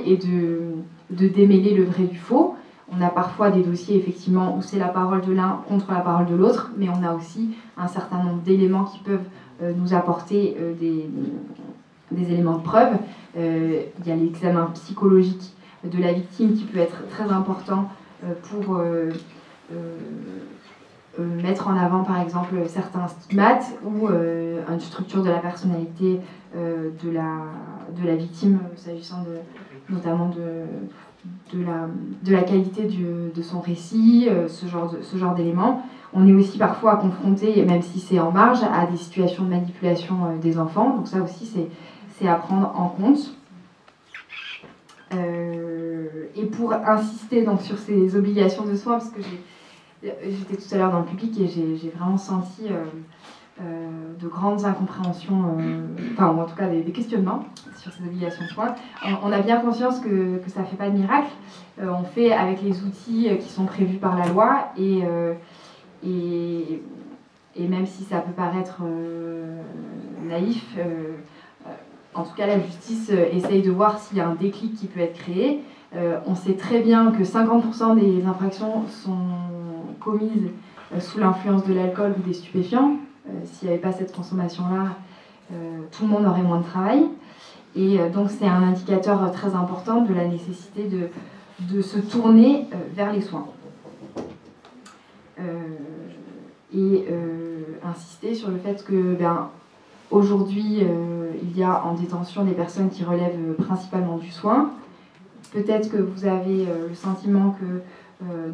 est de démêler le vrai du faux. On a parfois des dossiers effectivement où c'est la parole de l'un contre la parole de l'autre, mais on a aussi un certain nombre d'éléments qui peuvent nous apporter des éléments de preuve. Il y a l'examen psychologique de la victime qui peut être très important pour mettre en avant par exemple certains stigmates ou une structure de la personnalité de la victime, s'agissant notamment de la qualité de son récit, ce genre d'éléments. On est aussi parfois confronté, même si c'est en marge, à des situations de manipulation des enfants, donc ça aussi c'est à prendre en compte. Et pour insister donc sur ces obligations de soins, parce que j'étais tout à l'heure dans le public et j'ai vraiment senti de grandes incompréhensions, ou en tout cas des questionnements sur ces obligations de soins. On a bien conscience que ça ne fait pas de miracle. On fait avec les outils qui sont prévus par la loi et même si ça peut paraître naïf, en tout cas la justice essaye de voir s'il y a un déclic qui peut être créé. On sait très bien que 50% des infractions sont commises sous l'influence de l'alcool ou des stupéfiants. S'il n'y avait pas cette consommation-là, tout le monde aurait moins de travail. Et donc c'est un indicateur très important de la nécessité de se tourner vers les soins. Insister sur le fait que aujourd'hui, il y a en détention des personnes qui relèvent principalement du soin. Peut-être que vous avez le sentiment que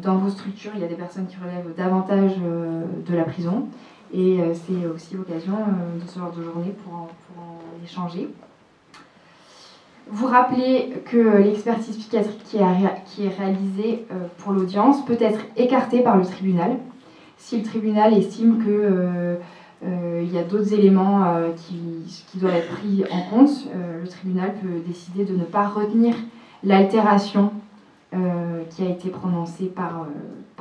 dans vos structures, il y a des personnes qui relèvent davantage de la prison. Et c'est aussi l'occasion de ce genre de journée pour en échanger. Vous rappelez que l'expertise psychiatrique qui est réalisée pour l'audience peut être écartée par le tribunal si le tribunal estime qu'il y a d'autres éléments qui doivent être pris en compte. Le tribunal peut décider de ne pas retenir l'altération qui a été prononcée par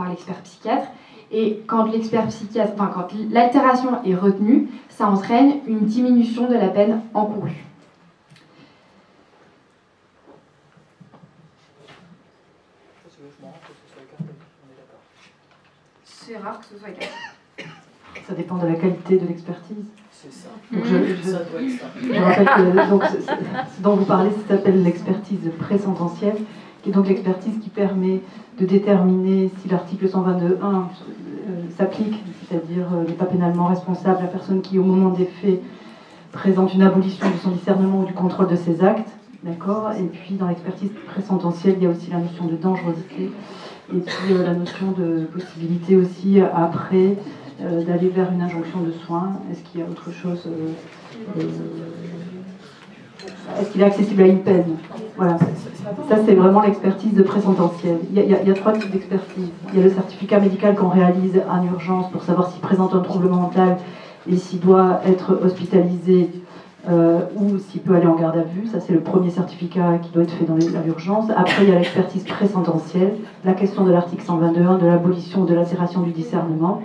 l'expert psychiatre. Et quand quand l'altération est retenue, ça entraîne une diminution de la peine encourue. C'est rare que ce soit écarté. Ça dépend de la qualité de l'expertise. C'est ça. Donc Ça doit être ça. je rappelle que ce dont vous parlez, ça s'appelle l'expertise présententielle, qui est donc l'expertise qui permet de déterminer si l'article 122.1 s'applique, c'est-à-dire n'est pas pénalement responsable la personne qui, au moment des faits, présente une abolition de son discernement ou du contrôle de ses actes. D'accord. Et puis dans l'expertise présententielle, il y a aussi la notion de dangerosité et puis la notion de possibilité aussi après d'aller vers une injonction de soins. Est-ce qu'il y a autre chose est-ce qu'il est accessible à une peine? Voilà. Ça, c'est vraiment l'expertise de présententielle. Il y a trois types d'expertise. Il y a le certificat médical qu'on réalise en urgence pour savoir s'il présente un trouble mental et s'il doit être hospitalisé ou s'il peut aller en garde à vue. Ça, c'est le premier certificat qui doit être fait dans l'urgence. Après, il y a l'expertise présententielle, la question de l'article 122.1, de l'abolition de l'altération du discernement.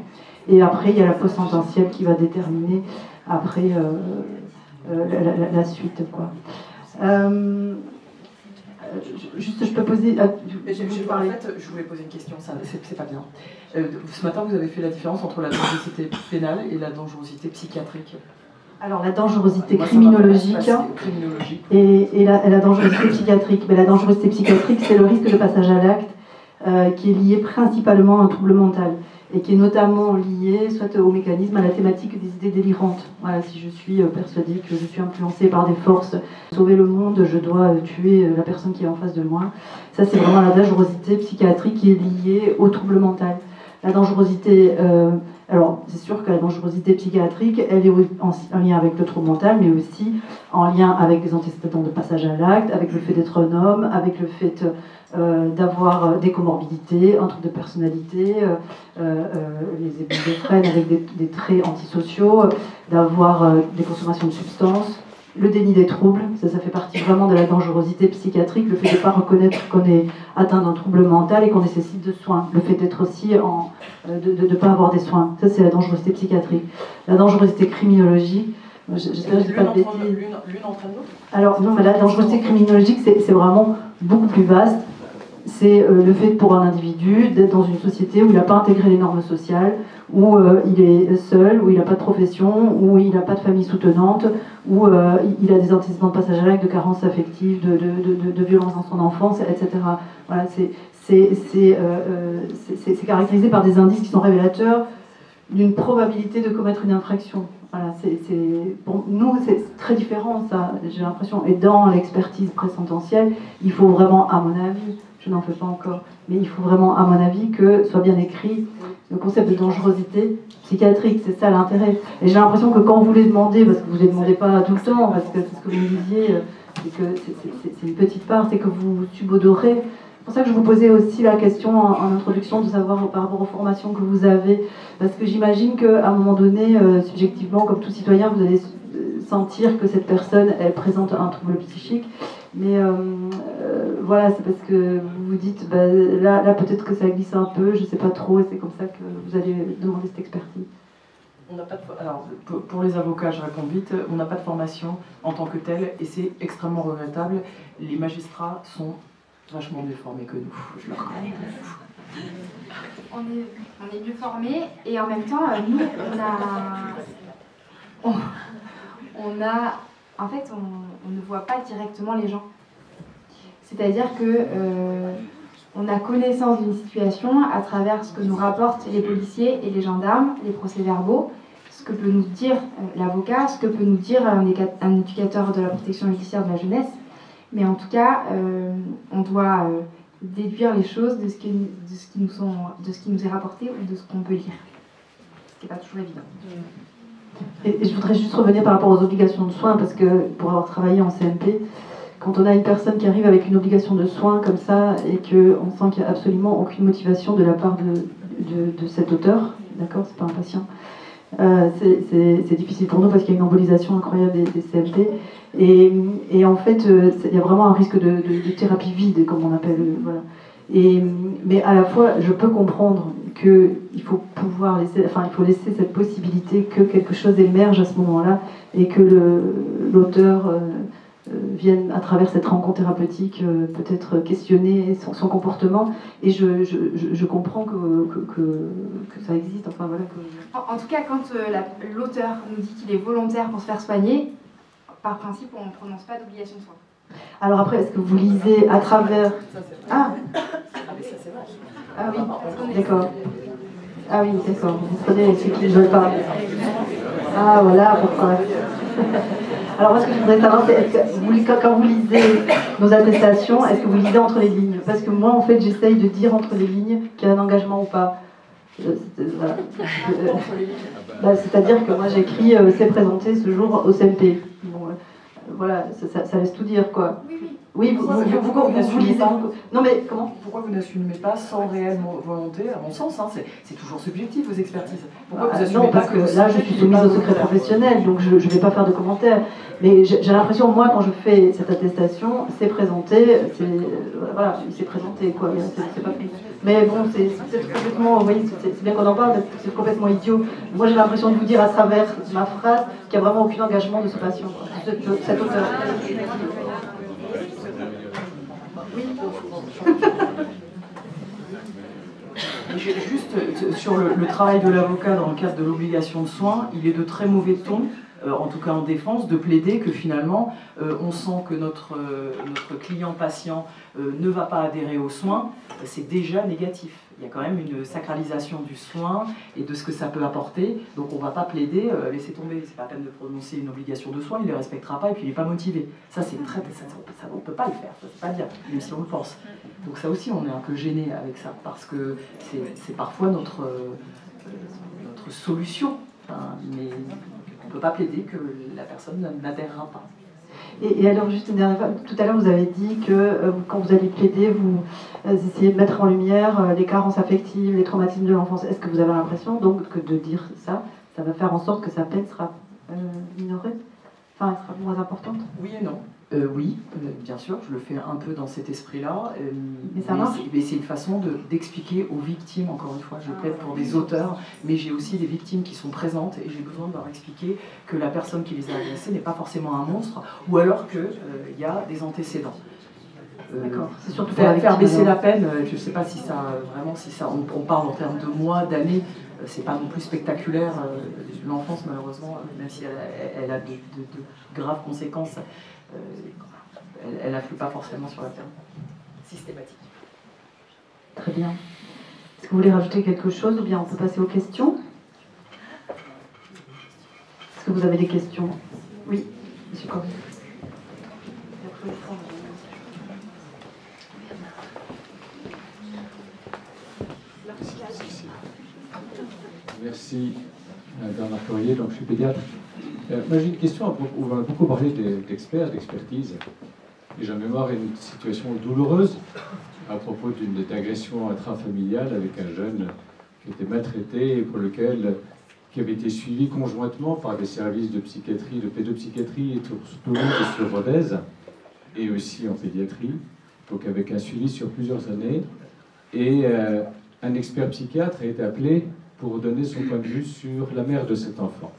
Et après, il y a la post-sententielle qui va déterminer après la suite, quoi. Juste, je peux poser... En fait, je voulais poser une question, c'est pas bien. Ce matin, vous avez fait la différence entre la dangerosité pénale et la dangerosité psychiatrique. Alors, la dangerosité criminologique et la dangerosité psychiatrique. Mais la dangerosité psychiatrique, c'est le risque de passage à l'acte qui est lié principalement à un trouble mental. et qui est notamment liée soit au mécanisme, à la thématique des idées délirantes. Voilà, si je suis persuadée que je suis influencée par des forces, sauver le monde, je dois tuer la personne qui est en face de moi. Ça, c'est vraiment la dangerosité psychiatrique qui est liée au trouble mental. La dangerosité, alors c'est sûr que la dangerosité psychiatrique, elle est en lien avec le trouble mental, mais aussi en lien avec des antécédents de passage à l'acte, avec le fait d'être un homme, avec le fait d'avoir des comorbidités, un trouble de personnalité, les épidéphènes avec des traits antisociaux, d'avoir des consommations de substances. Le déni des troubles, ça fait partie vraiment de la dangerosité psychiatrique, le fait de ne pas reconnaître qu'on est atteint d'un trouble mental et qu'on nécessite de soins, le fait d'être aussi de ne pas avoir des soins, ça c'est la dangerosité psychiatrique. La dangerosité criminologique, j'espère que je ne dis pas de bêtises. L'une entraîne l'autre ? Alors non, mais la dangerosité criminologique, c'est vraiment beaucoup plus vaste. C'est le fait pour un individu d'être dans une société où il n'a pas intégré les normes sociales, où il est seul, où il n'a pas de profession, où il n'a pas de famille soutenante, où il a des antécédents de passage à l'acte, de carences affectives, de violences dans son enfance, etc. Voilà, c'est caractérisé par des indices qui sont révélateurs d'une probabilité de commettre une infraction. Voilà, pour nous, c'est très différent, ça, j'ai l'impression. Et dans l'expertise présententielle, il faut vraiment, à mon avis, je n'en fais pas encore, mais il faut vraiment, à mon avis, que soit bien écrit le concept de dangerosité psychiatrique. C'est ça l'intérêt. Et j'ai l'impression que quand vous les demandez, parce que vous ne les demandez pas tout le temps, parce que c'est ce que vous me disiez, c'est que c'est une petite part, c'est que vous subodorez. C'est pour ça que je vous posais aussi la question en introduction de savoir par rapport aux formations que vous avez. Parce que j'imagine qu'à un moment donné, subjectivement, comme tout citoyen, vous allez sentir que cette personne, elle présente un trouble psychique. Mais voilà, c'est parce que vous vous dites, bah, là peut-être que ça glisse un peu, je ne sais pas trop, et c'est comme ça que vous allez demander cette expertise. On n'a pas de, alors, pour les avocats, je réponds vite, on n'a pas de formation en tant que telle, et c'est extrêmement regrettable. Les magistrats sont vachement mieux formés que nous, je le reconnais. On est mieux formés, et en même temps, nous, en fait, on ne voit pas directement les gens. C'est-à-dire que on a connaissance d'une situation à travers ce que nous rapportent les policiers et les gendarmes, les procès-verbaux, ce que peut nous dire l'avocat, ce que peut nous dire un éducateur de la protection judiciaire de la jeunesse. Mais en tout cas, on doit déduire les choses de ce qui nous est rapporté ou de ce qu'on peut lire. Ce qui n'est pas toujours évident. Et je voudrais juste revenir par rapport aux obligations de soins, parce que pour avoir travaillé en CMP, quand on a une personne qui arrive avec une obligation de soins comme ça, et qu'on sent qu'il n'y a absolument aucune motivation de la part de cet auteur, d'accord, c'est pas un patient, c'est difficile pour nous parce qu'il y a une embolisation incroyable des CMP, et en fait, il y a vraiment un risque de thérapie vide, comme on appelle, voilà. Mais à la fois, je peux comprendre qu'il faut pouvoir laisser, enfin, il faut laisser cette possibilité que quelque chose émerge à ce moment-là et que l'auteur vienne, à travers cette rencontre thérapeutique, peut-être questionner son comportement. Et je comprends que ça existe. Enfin, voilà, En tout cas, quand l'auteur nous dit qu'il est volontaire pour se faire soigner, par principe, on ne prononce pas d'obligation de soins. Alors après, est-ce que vous lisez à travers... Ah oui, d'accord. Ah oui, d'accord. Vous prenez ceux qui ne veulent pas. Ah voilà, pourquoi. Alors moi, ce que je voudrais savoir, c'est est-ce que quand vous lisez nos attestations, est-ce que vous lisez entre les lignes? Parce que moi, en fait, j'essaye de dire entre les lignes qu'il y a un engagement ou pas. Voilà. C'est-à-dire que moi, j'écris « c'est présenté ce jour au CMP ». Bon, voilà, ça laisse tout dire, quoi. Oui, vous lisez. Non, mais comment? Pourquoi vous n'assumez pas sans réelle volonté, à mon sens, hein, c'est toujours subjectif vos expertises. Pourquoi vous assumez non, parce que là, je suis soumise au secret professionnel, donc je ne vais pas faire de commentaires. Mais j'ai l'impression, moi, quand je fais cette attestation, c'est présenté, voilà, c'est présenté, quoi. C'est pas plus. Mais bon, c'est complètement, vous voyez, c'est bien qu'on en parle, c'est complètement idiot. Moi, j'ai l'impression de vous dire à travers ma phrase qu'il n'y a vraiment aucun engagement de ce patient, de cet auteur. Juste sur le travail de l'avocat dans le cadre de l'obligation de soins, il est de très mauvais ton, en tout cas en défense, de plaider que finalement on sent que notre client patient ne va pas adhérer aux soins, c'est déjà négatif. Il y a quand même une sacralisation du soin et de ce que ça peut apporter. Donc on ne va pas plaider, laisser tomber. C'est pas la peine de prononcer une obligation de soin, il ne les respectera pas et puis il n'est pas motivé. Ça, c'est très, ça on ne peut pas le faire, ça c'est pas bien, même si on le force. Donc ça aussi, on est un peu gêné avec ça, parce que c'est parfois notre solution. Enfin, mais on ne peut pas plaider que la personne n'adhérera pas. Et alors, juste une dernière fois, tout à l'heure, vous avez dit que quand vous allez plaider, vous essayez de mettre en lumière les carences affectives, les traumatismes de l'enfance. Est-ce que vous avez l'impression, donc, que de dire ça, ça va faire en sorte que sa peine sera minorée? Enfin, elle sera moins importante? Oui et non. Oui, bien sûr, je le fais un peu dans cet esprit-là. Mais ça marche? Mais c'est une façon d'expliquer aux victimes, encore une fois, je plaide pour des auteurs, mais j'ai aussi des victimes qui sont présentes et j'ai besoin de leur expliquer que la personne qui les a agressées n'est pas forcément un monstre, ou alors qu'il y a des antécédents. D'accord, c'est surtout faire baisser la peine, je ne sais pas si ça, vraiment, si ça, on parle en termes de mois, d'années, c'est pas non plus spectaculaire. L'enfance, malheureusement, même si elle a de graves conséquences, elle n'influe pas forcément sur la peine systématique. Très bien. Est-ce que vous voulez rajouter quelque chose ou bien on peut passer aux questions? Est-ce que vous avez des questions? Oui, monsieur Cormier. Merci, Bernard Corrier, donc je suis pédiatre. Moi j'ai une question à propos, on a beaucoup parlé d'experts, d'expertise, et j'ai en mémoire une situation douloureuse à propos d'une agression intrafamiliale avec un jeune qui était maltraité et pour lequel, qui avait été suivi conjointement par des services de psychiatrie, de pédopsychiatrie, et surtout sur Rodez, et aussi en pédiatrie, donc avec un suivi sur plusieurs années, et un expert psychiatre a été appelé pour donner son point de vue sur la mère de cet enfant.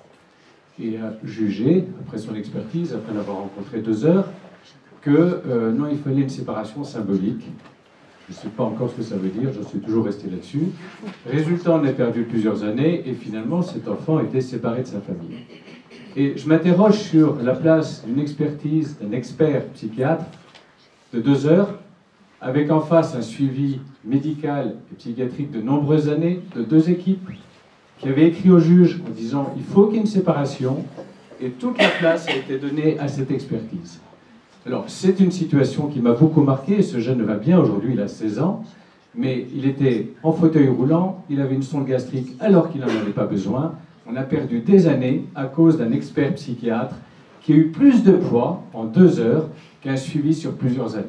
Et a jugé, après son expertise, après l'avoir rencontré 2 heures, que non, il fallait une séparation symbolique. Je ne sais pas encore ce que ça veut dire, je suis toujours resté là-dessus. Résultat, on a perdu plusieurs années, et finalement, cet enfant était séparé de sa famille. Et je m'interroge sur la place d'une expertise, d'un expert psychiatre, de 2 heures, avec en face un suivi médical et psychiatrique de nombreuses années, de 2 équipes, qui avaient écrit au juge en disant il faut qu'il y ait une séparation, et toute la place a été donnée à cette expertise. Alors, c'est une situation qui m'a beaucoup marqué, et ce jeune va bien aujourd'hui, il a 16 ans, mais il était en fauteuil roulant, il avait une sonde gastrique alors qu'il n'en avait pas besoin. On a perdu des années à cause d'un expert psychiatre qui a eu plus de poids en 2 heures qu'un suivi sur plusieurs années.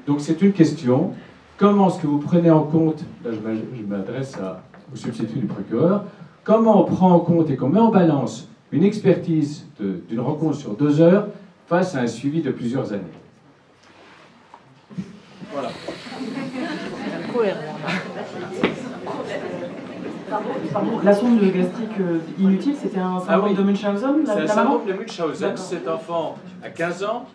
Donc c'est une question, comment est-ce que vous prenez en compte, là je m'adresse au substitut du procureur, comment on prend en compte et qu'on met en balance une expertise d'une rencontre sur 2 heures face à un suivi de plusieurs années? Voilà. Pardon, la sonde gastrique inutile, c'était un syndrome de Munchausen? C'est un syndrome de Munchausen. Cet enfant a 15 ans,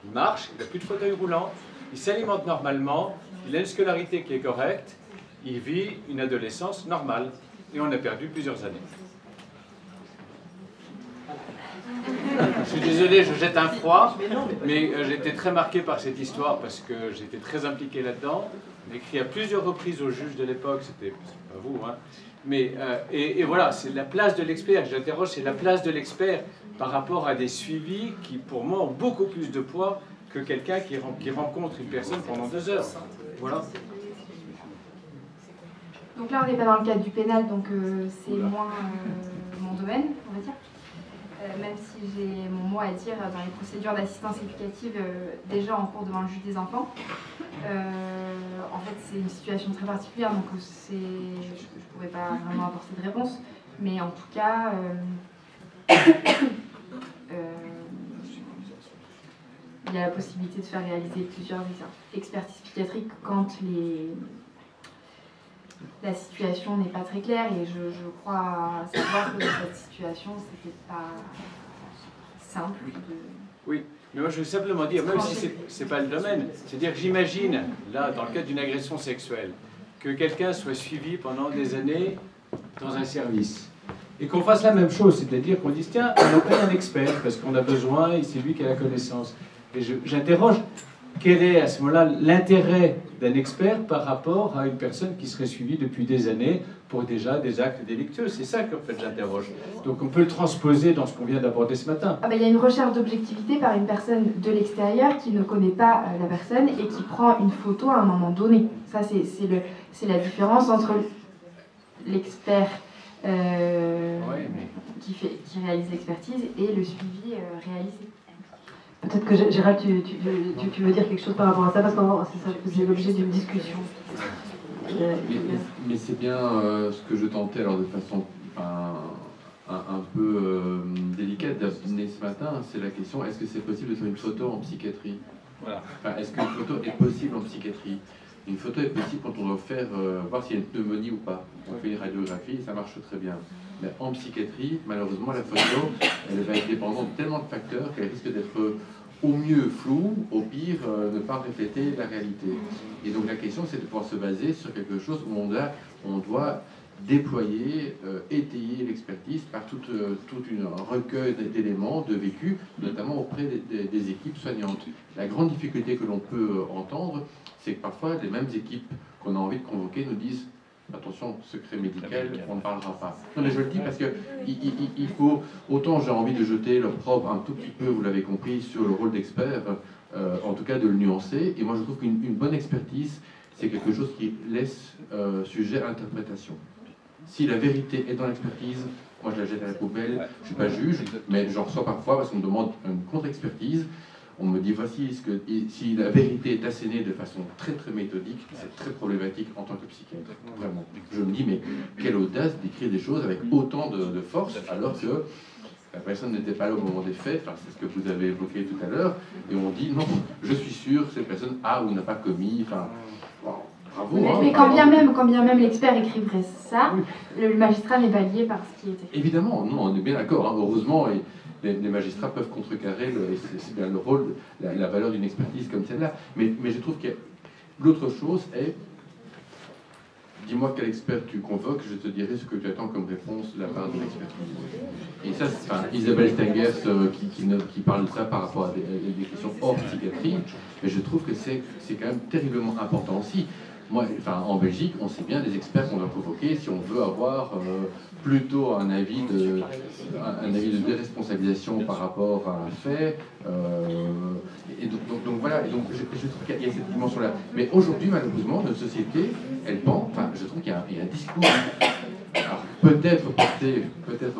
il marche, il n'a plus de fauteuil roulant, il s'alimente normalement, il a une scolarité qui est correcte, il vit une adolescence normale. Et on a perdu plusieurs années. Je suis désolé, je jette un froid, mais j'ai été très marqué par cette histoire parce que j'étais très impliqué là-dedans. On a écrit à plusieurs reprises au juge de l'époque, c'était pas vous, hein. Mais, et voilà, c'est la place de l'expert. J'interroge, c'est la place de l'expert par rapport à des suivis qui, pour moi, ont beaucoup plus de poids que quelqu'un qui rencontre une personne pendant 2 heures. Voilà. Donc là, on n'est pas dans le cadre du pénal, donc c'est moins mon domaine, on va dire. Même si j'ai mon mot à dire dans les procédures d'assistance éducative déjà en cours devant le juge des enfants. En fait, c'est une situation très particulière, donc je ne pourrais pas vraiment apporter de réponse. Mais en tout cas, il y a la possibilité de faire réaliser plusieurs expertises psychiatriques quand la situation n'est pas très claire, et je crois savoir que cette situation, c'était pas simple. Oui, mais moi je veux simplement dire, même si c'est pas le domaine, c'est-à-dire que j'imagine, là, dans le cadre d'une agression sexuelle, que quelqu'un soit suivi pendant des années dans un service, et qu'on fasse la même chose, c'est-à-dire qu'on dise, tiens, on appelle un expert, parce qu'on a besoin, et c'est lui qui a la connaissance. Et j'interroge, quel est à ce moment-là l'intérêt d'un expert par rapport à une personne qui serait suivie depuis des années pour déjà des actes délictueux? C'est ça qu'en fait j'interroge. Donc on peut le transposer dans ce qu'on vient d'aborder ce matin. Ah ben, il y a une recherche d'objectivité par une personne de l'extérieur qui ne connaît pas la personne et qui prend une photo à un moment donné. Ça, c'est la différence entre l'expert qui réalise l'expertise et le suivi réalisé. Peut-être que Gérald, tu veux dire quelque chose par rapport à ça, parce que c'est l'objet d'une discussion. Mais c'est bien ce que je tentais alors de façon un peu délicate d'amener ce matin, c'est la question, est-ce que c'est possible de faire une photo en psychiatrie? Voilà. Enfin, est-ce qu'une photo est possible en psychiatrie? Une photo est possible quand on doit faire, voir s'il y a une pneumonie ou pas. On fait une radiographie et ça marche très bien. Mais en psychiatrie, malheureusement, la photo, elle va être dépendante de tellement de facteurs qu'elle risque d'être au mieux floue, au pire ne pas refléter la réalité. Et donc la question, c'est de pouvoir se baser sur quelque chose où on doit déployer, étayer l'expertise par tout un recueil d'éléments, de vécu, notamment auprès des équipes soignantes. La grande difficulté que l'on peut entendre, c'est que parfois les mêmes équipes qu'on a envie de convoquer nous disent attention, secret médical, on ne parlera pas. Non mais je le dis parce que il faut, autant j'ai envie de jeter l'opprobre un tout petit peu, vous l'avez compris, sur le rôle d'expert, en tout cas de le nuancer, et moi je trouve qu'une bonne expertise, c'est quelque chose qui laisse sujet à interprétation. Si la vérité est dans l'expertise, moi je la jette à la poubelle, je ne suis pas juge, mais j'en reçois parfois parce qu'on me demande une contre-expertise. On me dit voici ce que. Et si la vérité est assénée de façon très très méthodique, c'est très problématique en tant que psychiatre. Vraiment. Je me dis, mais quelle audace d'écrire des choses avec autant de force, alors que la personne n'était pas là au moment des faits, enfin, c'est ce que vous avez évoqué tout à l'heure, et on dit non, je suis sûr que cette personne a ou n'a pas commis. Enfin, bon, bravo. Mais quand bien même l'expert écrirait ça, le magistrat n'est pas lié par ce qui est écrit. Évidemment, non, on est bien d'accord, hein, heureusement. Et, les magistrats peuvent contrecarrer, c'est bien le rôle, la valeur d'une expertise comme celle-là. Mais je trouve que l'autre chose est, dis-moi quel expert tu convoques, je te dirai ce que tu attends comme réponse de la part de l'expertise. Et ça, c'est Isabelle Stengers qui parle de ça par rapport à des questions hors psychiatrie, mais je trouve que c'est quand même terriblement important aussi. Moi, enfin, en Belgique, on sait bien les experts qu'on doit convoquer si on veut avoir plutôt un avis de déresponsabilisation par rapport à un fait. Et donc voilà, et donc je trouve qu'il y a cette dimension-là. Mais aujourd'hui, malheureusement, notre société, elle pense, enfin, je trouve qu'il y a un discours, alors, peut-être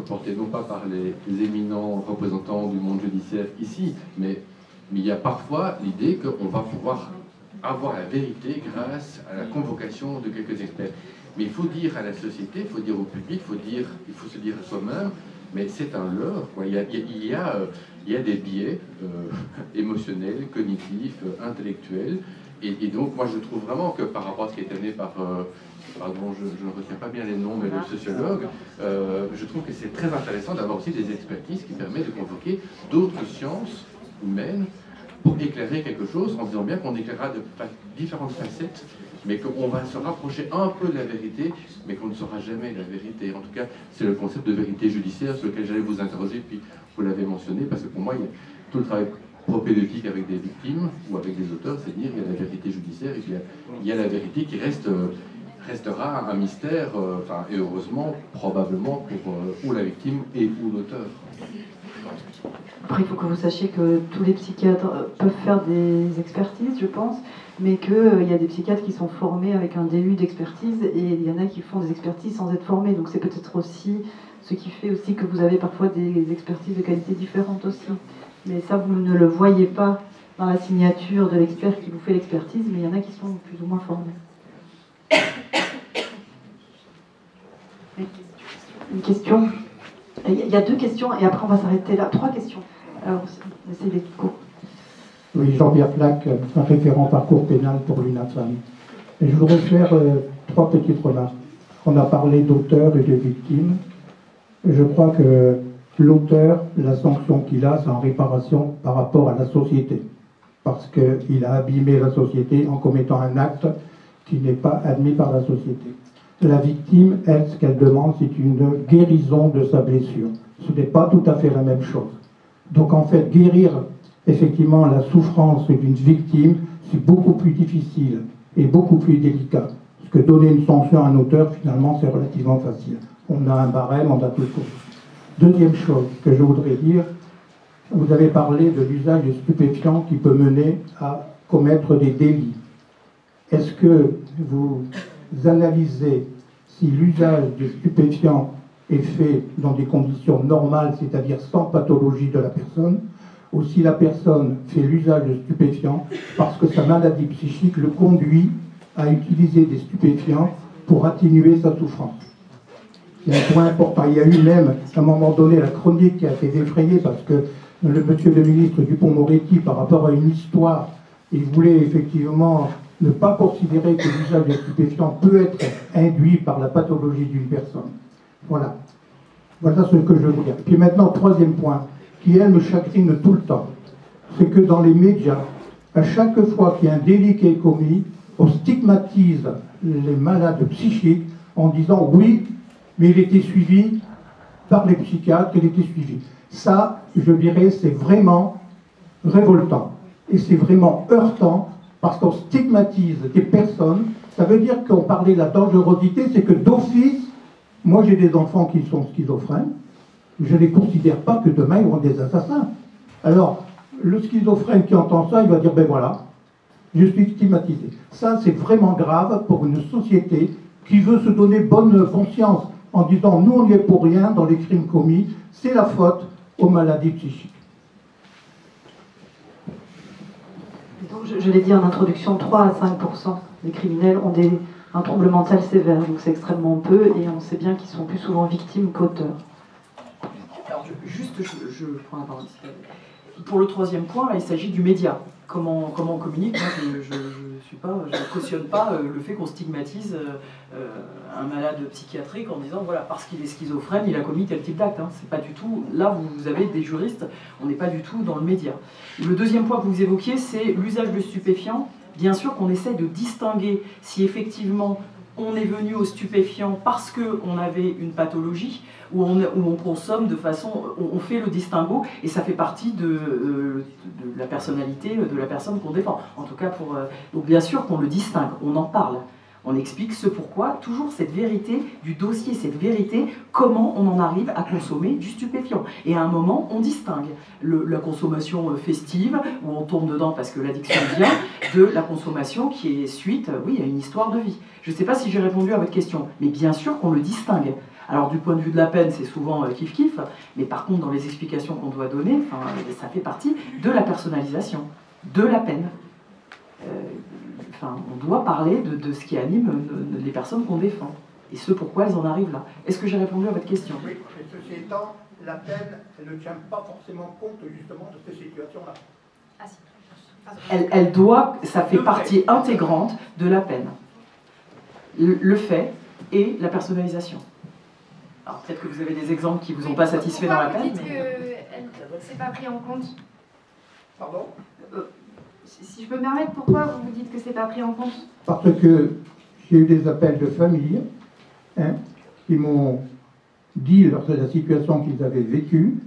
porté non pas par les éminents représentants du monde judiciaire ici, mais il y a parfois l'idée qu'on va pouvoir avoir la vérité grâce à la convocation de quelques experts. Mais il faut dire à la société, il faut dire au public, il faut se dire à soi-même, mais c'est un leurre, quoi. Il y a des biais émotionnels, cognitifs, intellectuels, et donc moi je trouve vraiment que par rapport à ce qui est amené par, pardon, je ne retiens pas bien les noms, mais le sociologue, je trouve que c'est très intéressant d'avoir aussi des expertises qui permettent de convoquer d'autres sciences humaines pour éclairer quelque chose, en disant bien qu'on éclairera de différentes facettes, mais qu'on va se rapprocher un peu de la vérité, mais qu'on ne saura jamais la vérité. En tout cas, c'est le concept de vérité judiciaire sur lequel j'allais vous interroger, puis vous l'avez mentionné, parce que pour moi, il y a tout le travail propédeutique avec des victimes ou avec des auteurs, c'est dire qu'il y a la vérité judiciaire et puis il y a la vérité qui restera un mystère, et heureusement, probablement pour ou la victime et ou l'auteur. Après, il faut que vous sachiez que tous les psychiatres peuvent faire des expertises, je pense, mais qu'il y a des psychiatres qui sont formés avec un DU d'expertise et il y en a qui font des expertises sans être formés. Donc c'est peut-être aussi ce qui fait aussi que vous avez parfois des expertises de qualité différente aussi. Mais ça, vous ne le voyez pas dans la signature de l'expert qui vous fait l'expertise, mais il y en a qui sont plus ou moins formés. Une question ? Il y a 2 questions et après on va s'arrêter là. 3 questions. Alors, essayez d'être court. Oui, Jean-Pierre Flac, un référent parcours pénal pour l'UNAFAM. Et je voudrais faire 3 petites remarques. On a parlé d'auteur et de victime. Je crois que l'auteur, la sanction qu'il a, c'est en réparation par rapport à la société. Parce qu'il a abîmé la société en commettant un acte qui n'est pas admis par la société. La victime, elle, ce qu'elle demande, c'est une guérison de sa blessure. Ce n'est pas tout à fait la même chose. Donc en fait, guérir effectivement, la souffrance d'une victime, c'est beaucoup plus difficile et beaucoup plus délicat. Parce que donner une sanction à un auteur, finalement, c'est relativement facile. On a un barème, on a tout pour. Deuxième chose que je voudrais dire, vous avez parlé de l'usage des stupéfiants qui peut mener à commettre des délits. Est-ce que vous analysez si l'usage des stupéfiants est fait dans des conditions normales, c'est-à-dire sans pathologie de la personne, ou si la personne fait l'usage de stupéfiants parce que sa maladie psychique le conduit à utiliser des stupéfiants pour atténuer sa souffrance? C'est un point important. Il y a eu même, à un moment donné, la chronique qui a été défrayée parce que monsieur le ministre Dupond-Moretti, par rapport à une histoire, il voulait effectivement ne pas considérer que l'usage des stupéfiants peut être induit par la pathologie d'une personne. Voilà. Voilà ce que je veux dire. Puis maintenant, troisième point, qui elle me chagrine tout le temps, c'est que dans les médias, à chaque fois qu'il y a un délit qui est commis, on stigmatise les malades psychiques en disant oui, mais il était suivi par les psychiatres, il était suivi. Ça, je dirais, c'est vraiment révoltant. Et c'est vraiment heurtant parce qu'on stigmatise des personnes. Ça veut dire qu'on parlait de la dangerosité, c'est que d'office, moi j'ai des enfants qui sont schizophrènes, je ne les considère pas que demain ils vont être des assassins. Alors, le schizophrène qui entend ça, il va dire, ben voilà, je suis stigmatisé. Ça, c'est vraiment grave pour une société qui veut se donner bonne conscience en disant, nous on n'y est pour rien dans les crimes commis, c'est la faute aux maladies psychiques. Donc, je l'ai dit en introduction, 3 à 5% des criminels ont un trouble mental sévère, donc c'est extrêmement peu, et on sait bien qu'ils sont plus souvent victimes qu'auteurs. Alors, je prends la parole. Pour le troisième point, là, il s'agit du média. Comment on communique. Moi, je cautionne pas le fait qu'on stigmatise un malade psychiatrique en disant voilà, parce qu'il est schizophrène, il a commis tel type d'acte. Hein. C'est pas du tout. Là, vous avez des juristes, on n'est pas du tout dans le média. Le deuxième point que vous évoquiez, c'est l'usage de stupéfiants. Bien sûr qu'on essaie de distinguer si effectivement on est venu aux stupéfiants parce qu'on avait une pathologie, où on consomme de façon, on fait le distinguo, et ça fait partie de la personnalité de la personne qu'on défend. En tout cas, donc bien sûr qu'on le distingue, on en parle. On explique ce pourquoi, toujours cette vérité du dossier, cette vérité, comment on en arrive à consommer du stupéfiant. Et à un moment, on distingue la consommation festive, où on tourne dedans parce que l'addiction vient, de la consommation qui est suite, oui, à une histoire de vie. Je ne sais pas si j'ai répondu à votre question, mais bien sûr qu'on le distingue. Alors du point de vue de la peine, c'est souvent kiff-kiff, mais par contre, dans les explications qu'on doit donner, ça fait partie de la personnalisation, de la peine. On doit parler de ce qui anime les personnes qu'on défend et ce pourquoi elles en arrivent là. Est-ce que j'ai répondu à votre question? Oui, mais ceci étant, la peine, elle ne tient pas forcément compte justement de ces situations-là. Ah si. Elle doit, ça fait partie intégrante de la peine. Le fait et la personnalisation. Alors peut-être que vous avez des exemples qui ne vous ont pas satisfait dans la peine. Pourquoi vous dites que c'est pas pris en compte? Pardon? Si je peux me permettre, pourquoi vous vous dites que c'est pas pris en compte? Parce que j'ai eu des appels de famille qui m'ont dit la situation qu'ils avaient vécue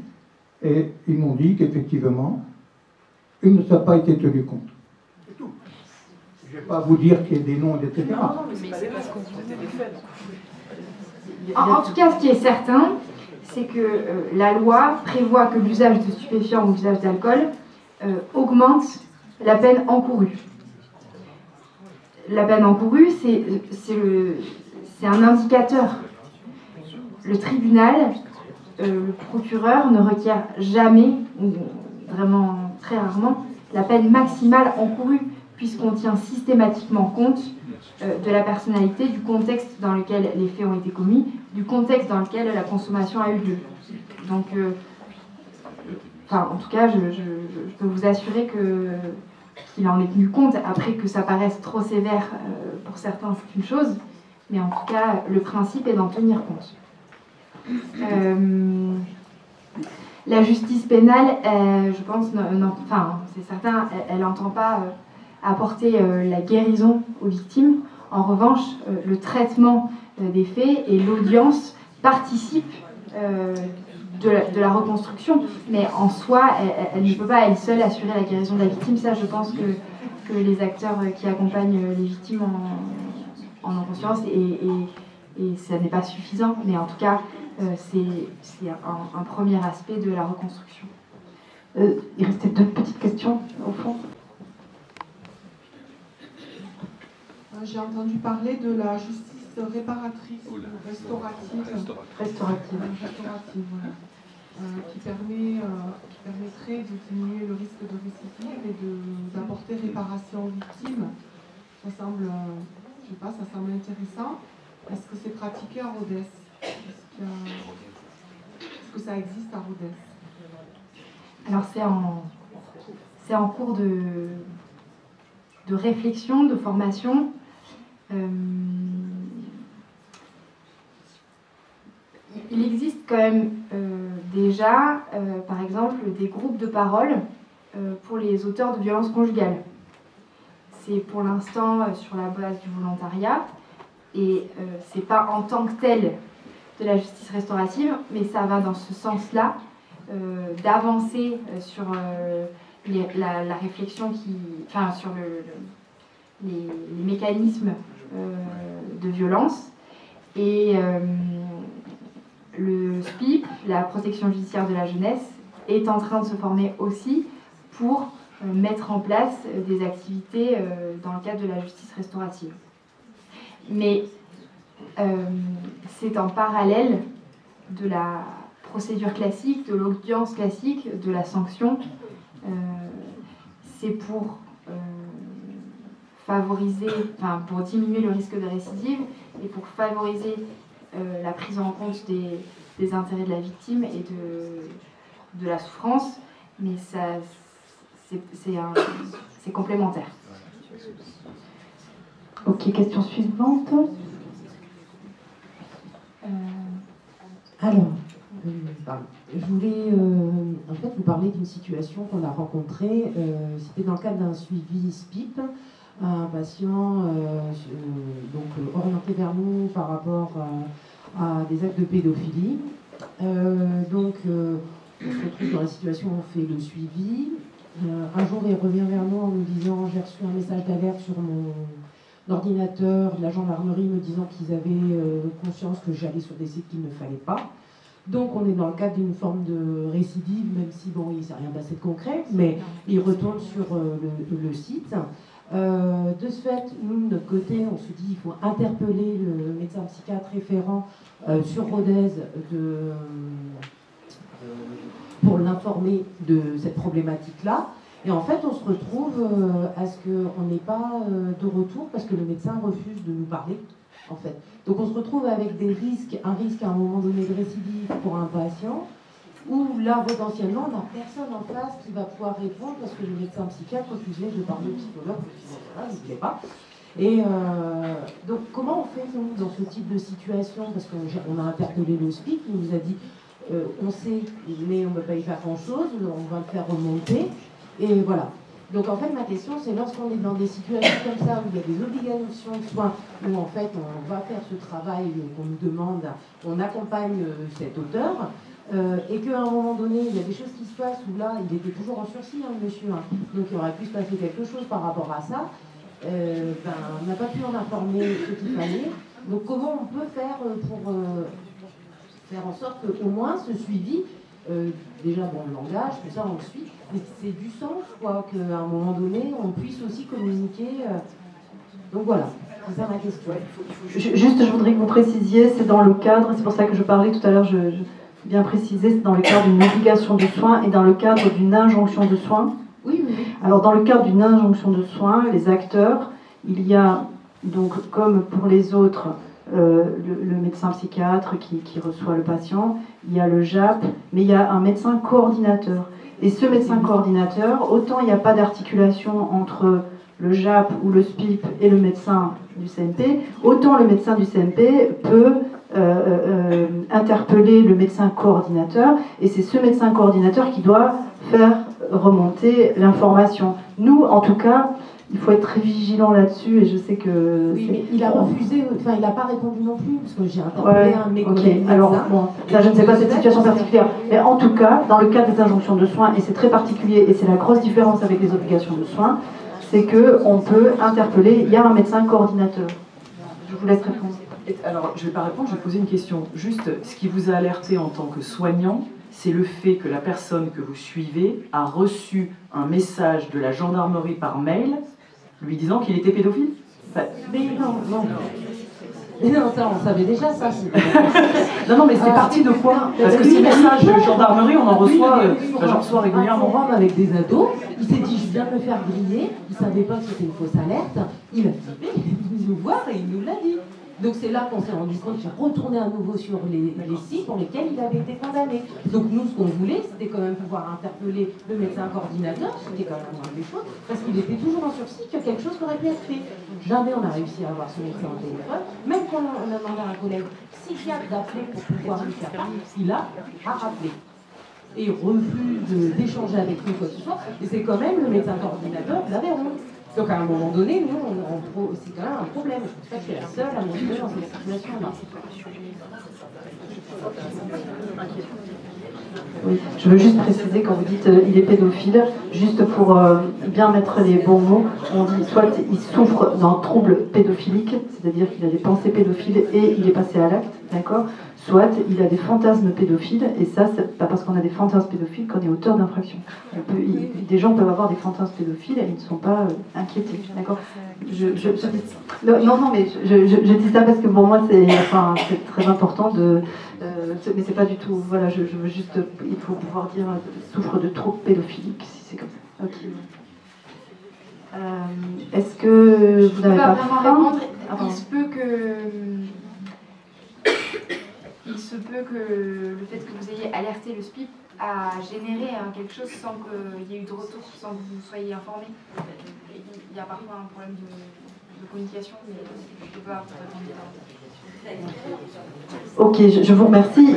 et ils m'ont dit qu'effectivement, il ne s'est pas été tenu compte. C'est tout. Je ne vais pas vous dire qu'il y a des noms, etc. Non, mais c'est pas des faits, c'était des faits. En tout cas, ce qui est certain, c'est que la loi prévoit que l'usage de stupéfiants ou l'usage d'alcool augmente la peine encourue. La peine encourue, c'est un indicateur. Le tribunal, le procureur ne requiert jamais, ou vraiment très rarement, la peine maximale encourue, puisqu'on tient systématiquement compte de la personnalité, du contexte dans lequel les faits ont été commis, du contexte dans lequel la consommation a eu lieu. Donc, en tout cas, je peux vous assurer qu'il en est tenu compte. Après, que ça paraisse trop sévère pour certains, c'est une chose, mais en tout cas, le principe est d'en tenir compte. La justice pénale, je pense, c'est certain, elle n'entend pas apporter la guérison aux victimes. En revanche, le traitement des faits et l'audience participent de la reconstruction, mais en soi, elle ne peut pas elle seule assurer la guérison de la victime. Ça, je pense que les acteurs qui accompagnent les victimes en ont conscience, et ça n'est pas suffisant, mais en tout cas, c'est un premier aspect de la reconstruction. Il restait 2 petites questions, au fond. J'ai entendu parler de la justice réparatrice, restaurative, voilà, qui permettrait de diminuer le risque de récidive et d'apporter réparation aux victimes. Ça semble, je sais pas, ça semble intéressant. Est-ce que c'est pratiqué à Rodez? Est-ce que ça existe à Rodez? Alors c'est en cours de réflexion, de formation. Il existe quand même déjà, par exemple, des groupes de parole pour les auteurs de violences conjugales. C'est pour l'instant sur la base du volontariat, et c'est pas en tant que tel de la justice restaurative, mais ça va dans ce sens-là, d'avancer sur la réflexion sur les mécanismes de violence. Et le SPIP, la protection judiciaire de la jeunesse, est en train de se former aussi pour mettre en place des activités dans le cadre de la justice restaurative. Mais c'est en parallèle de la procédure classique, de l'audience classique, de la sanction. C'est pour pour diminuer le risque de récidive et pour favoriser la prise en compte des intérêts de la victime et de la souffrance, mais c'est complémentaire. Ok, question suivante. Alors, je voulais en fait vous parler d'une situation qu'on a rencontrée. C'était dans le cadre d'un suivi SPIP, un patient orienté vers nous par rapport à des actes de pédophilie. On se retrouve dans la situation où on fait le suivi. Un jour, il revient vers nous en nous disant: j'ai reçu un message d'alerte sur mon ordinateur de la gendarmerie me disant qu'ils avaient conscience que j'allais sur des sites qu'il ne fallait pas. Donc on est dans le cadre d'une forme de récidive, même si bon, il ne s'est rien passé de concret, mais il retourne sur le site. De ce fait, nous, de notre côté, on se dit qu'il faut interpeller le médecin psychiatre référent sur Rodez pour l'informer de cette problématique-là. Et en fait, on se retrouve à ce qu'on n'ait pas de retour parce que le médecin refuse de nous parler, en fait. Donc on se retrouve avec un risque à un moment donné de récidive pour un patient, où là, potentiellement, on n'a personne en face qui va pouvoir répondre parce que le médecin psychiatre refusait de parler au psychologue, voilà, il ne voulait pas. Et donc, comment on fait, nous, dans ce type de situation? Parce qu'on a interpellé le SPIC, il nous a dit on sait, mais on ne peut pas y faire grand-chose, on va le faire remonter, et voilà. Donc, en fait, ma question, c'est lorsqu'on est dans des situations comme ça, où il y a des obligations de soins, où en fait, on va faire ce travail qu'on nous demande, on accompagne cet auteur, et qu'à un moment donné, il y a des choses qui se passent où là, il était toujours en sursis, le monsieur, donc il aurait pu se passer quelque chose par rapport à ça. On n'a pas pu en informer ce qu'il fallait. Donc comment on peut faire pour faire en sorte qu'au moins ce suivi, déjà bon, le langage, tout ça on le suit, mais c'est du sens, quoi, qu'à un moment donné, on puisse aussi communiquer. Donc voilà. C'est ça ma question. Juste, je voudrais que vous précisiez, c'est dans le cadre, c'est pour ça que je parlais tout à l'heure, je bien précisé, c'est dans le cadre d'une obligation de soins et dans le cadre d'une injonction de soins. Oui. Alors, dans le cadre d'une injonction de soins, les acteurs, il y a, donc, comme pour les autres, le médecin psychiatre qui reçoit le patient, il y a le JAP, mais il y a un médecin coordinateur. Et ce médecin coordinateur, autant il n'y a pas d'articulation entre le JAP ou le SPIP et le médecin du CMP, autant le médecin du CMP peut interpeller le médecin coordinateur, et c'est ce médecin coordinateur qui doit faire remonter l'information. Nous, en tout cas, il faut être très vigilant là-dessus, et je sais que... Oui, mais il a refusé, enfin il n'a pas répondu non plus, parce que j'ai interpellé un de mes collègues. Alors, bon, là, je ne sais pas cette situation particulière, mais en tout cas, dans le cadre des injonctions de soins, et c'est très particulier, et c'est la grosse différence avec les obligations de soins, c'est qu'on peut interpeller, il y a un médecin coordinateur. Je vous laisse répondre. Alors, je ne vais pas répondre, je vais poser une question. Juste, ce qui vous a alerté en tant que soignant, c'est le fait que la personne que vous suivez a reçu un message de la gendarmerie par mail lui disant qu'il était pédophile. Mais non. Mais non, ça, on savait déjà ça. Non, mais c'est parti de quoi? Parce que ces messages de gendarmerie, on en reçoit, j'en reçois régulièrement. Un forum avec des ados, il s'est dit, je viens de me faire griller, il ne savait pas que c'était une fausse alerte, il a flippé, il est venu nous voir et il nous l'a dit. Donc c'est là qu'on s'est rendu compte qu'il retournait à nouveau sur les sites pour lesquels il avait été condamné. Donc nous, ce qu'on voulait, c'était quand même pouvoir interpeller le médecin coordinateur, c'était quand même la moindre des choses, parce qu'il était toujours en sursis qu'il y a quelque chose qui aurait pu être fait. Jamais on a réussi à avoir son médecin au téléphone, même quand on a demandé à un collègue psychiatre d'appeler pour pouvoir lui faire parler, il a rappelé. Et il refuse d'échanger avec nous quoi que ce soit, et c'est quand même le médecin coordinateur de l'Aveyron. Donc à un moment donné, nous, c'est quand même un problème. Je pense pas que je suis la seule à me retrouver dans cette situation-là. Oui, je veux juste préciser, quand vous dites il est pédophile, juste pour bien mettre les bons mots, on dit soit il souffre d'un trouble pédophilique, c'est-à-dire qu'il a des pensées pédophiles et il est passé à l'acte, d'accord ? Soit il a des fantasmes pédophiles, et ça, c'est pas parce qu'on a des fantasmes pédophiles qu'on est auteur d'infraction. Des gens peuvent avoir des fantasmes pédophiles et ils ne sont pas inquiétés, d'accord ? Non, mais je dis ça parce que pour moi, c'est très important de... mais c'est pas du tout... Voilà, je veux juste... Il faut pouvoir dire souffre de troubles pédophiliques, si c'est comme ça. Ok. Est-ce que vous n'avez pas vraiment faim? répondre. Il se peut que le fait que vous ayez alerté le SPIP a généré quelque chose sans qu'il y ait eu de retour, sans que vous soyez informé. Il y a parfois un problème de communication, mais je ne peux pas vous répondre. Ok, je vous remercie.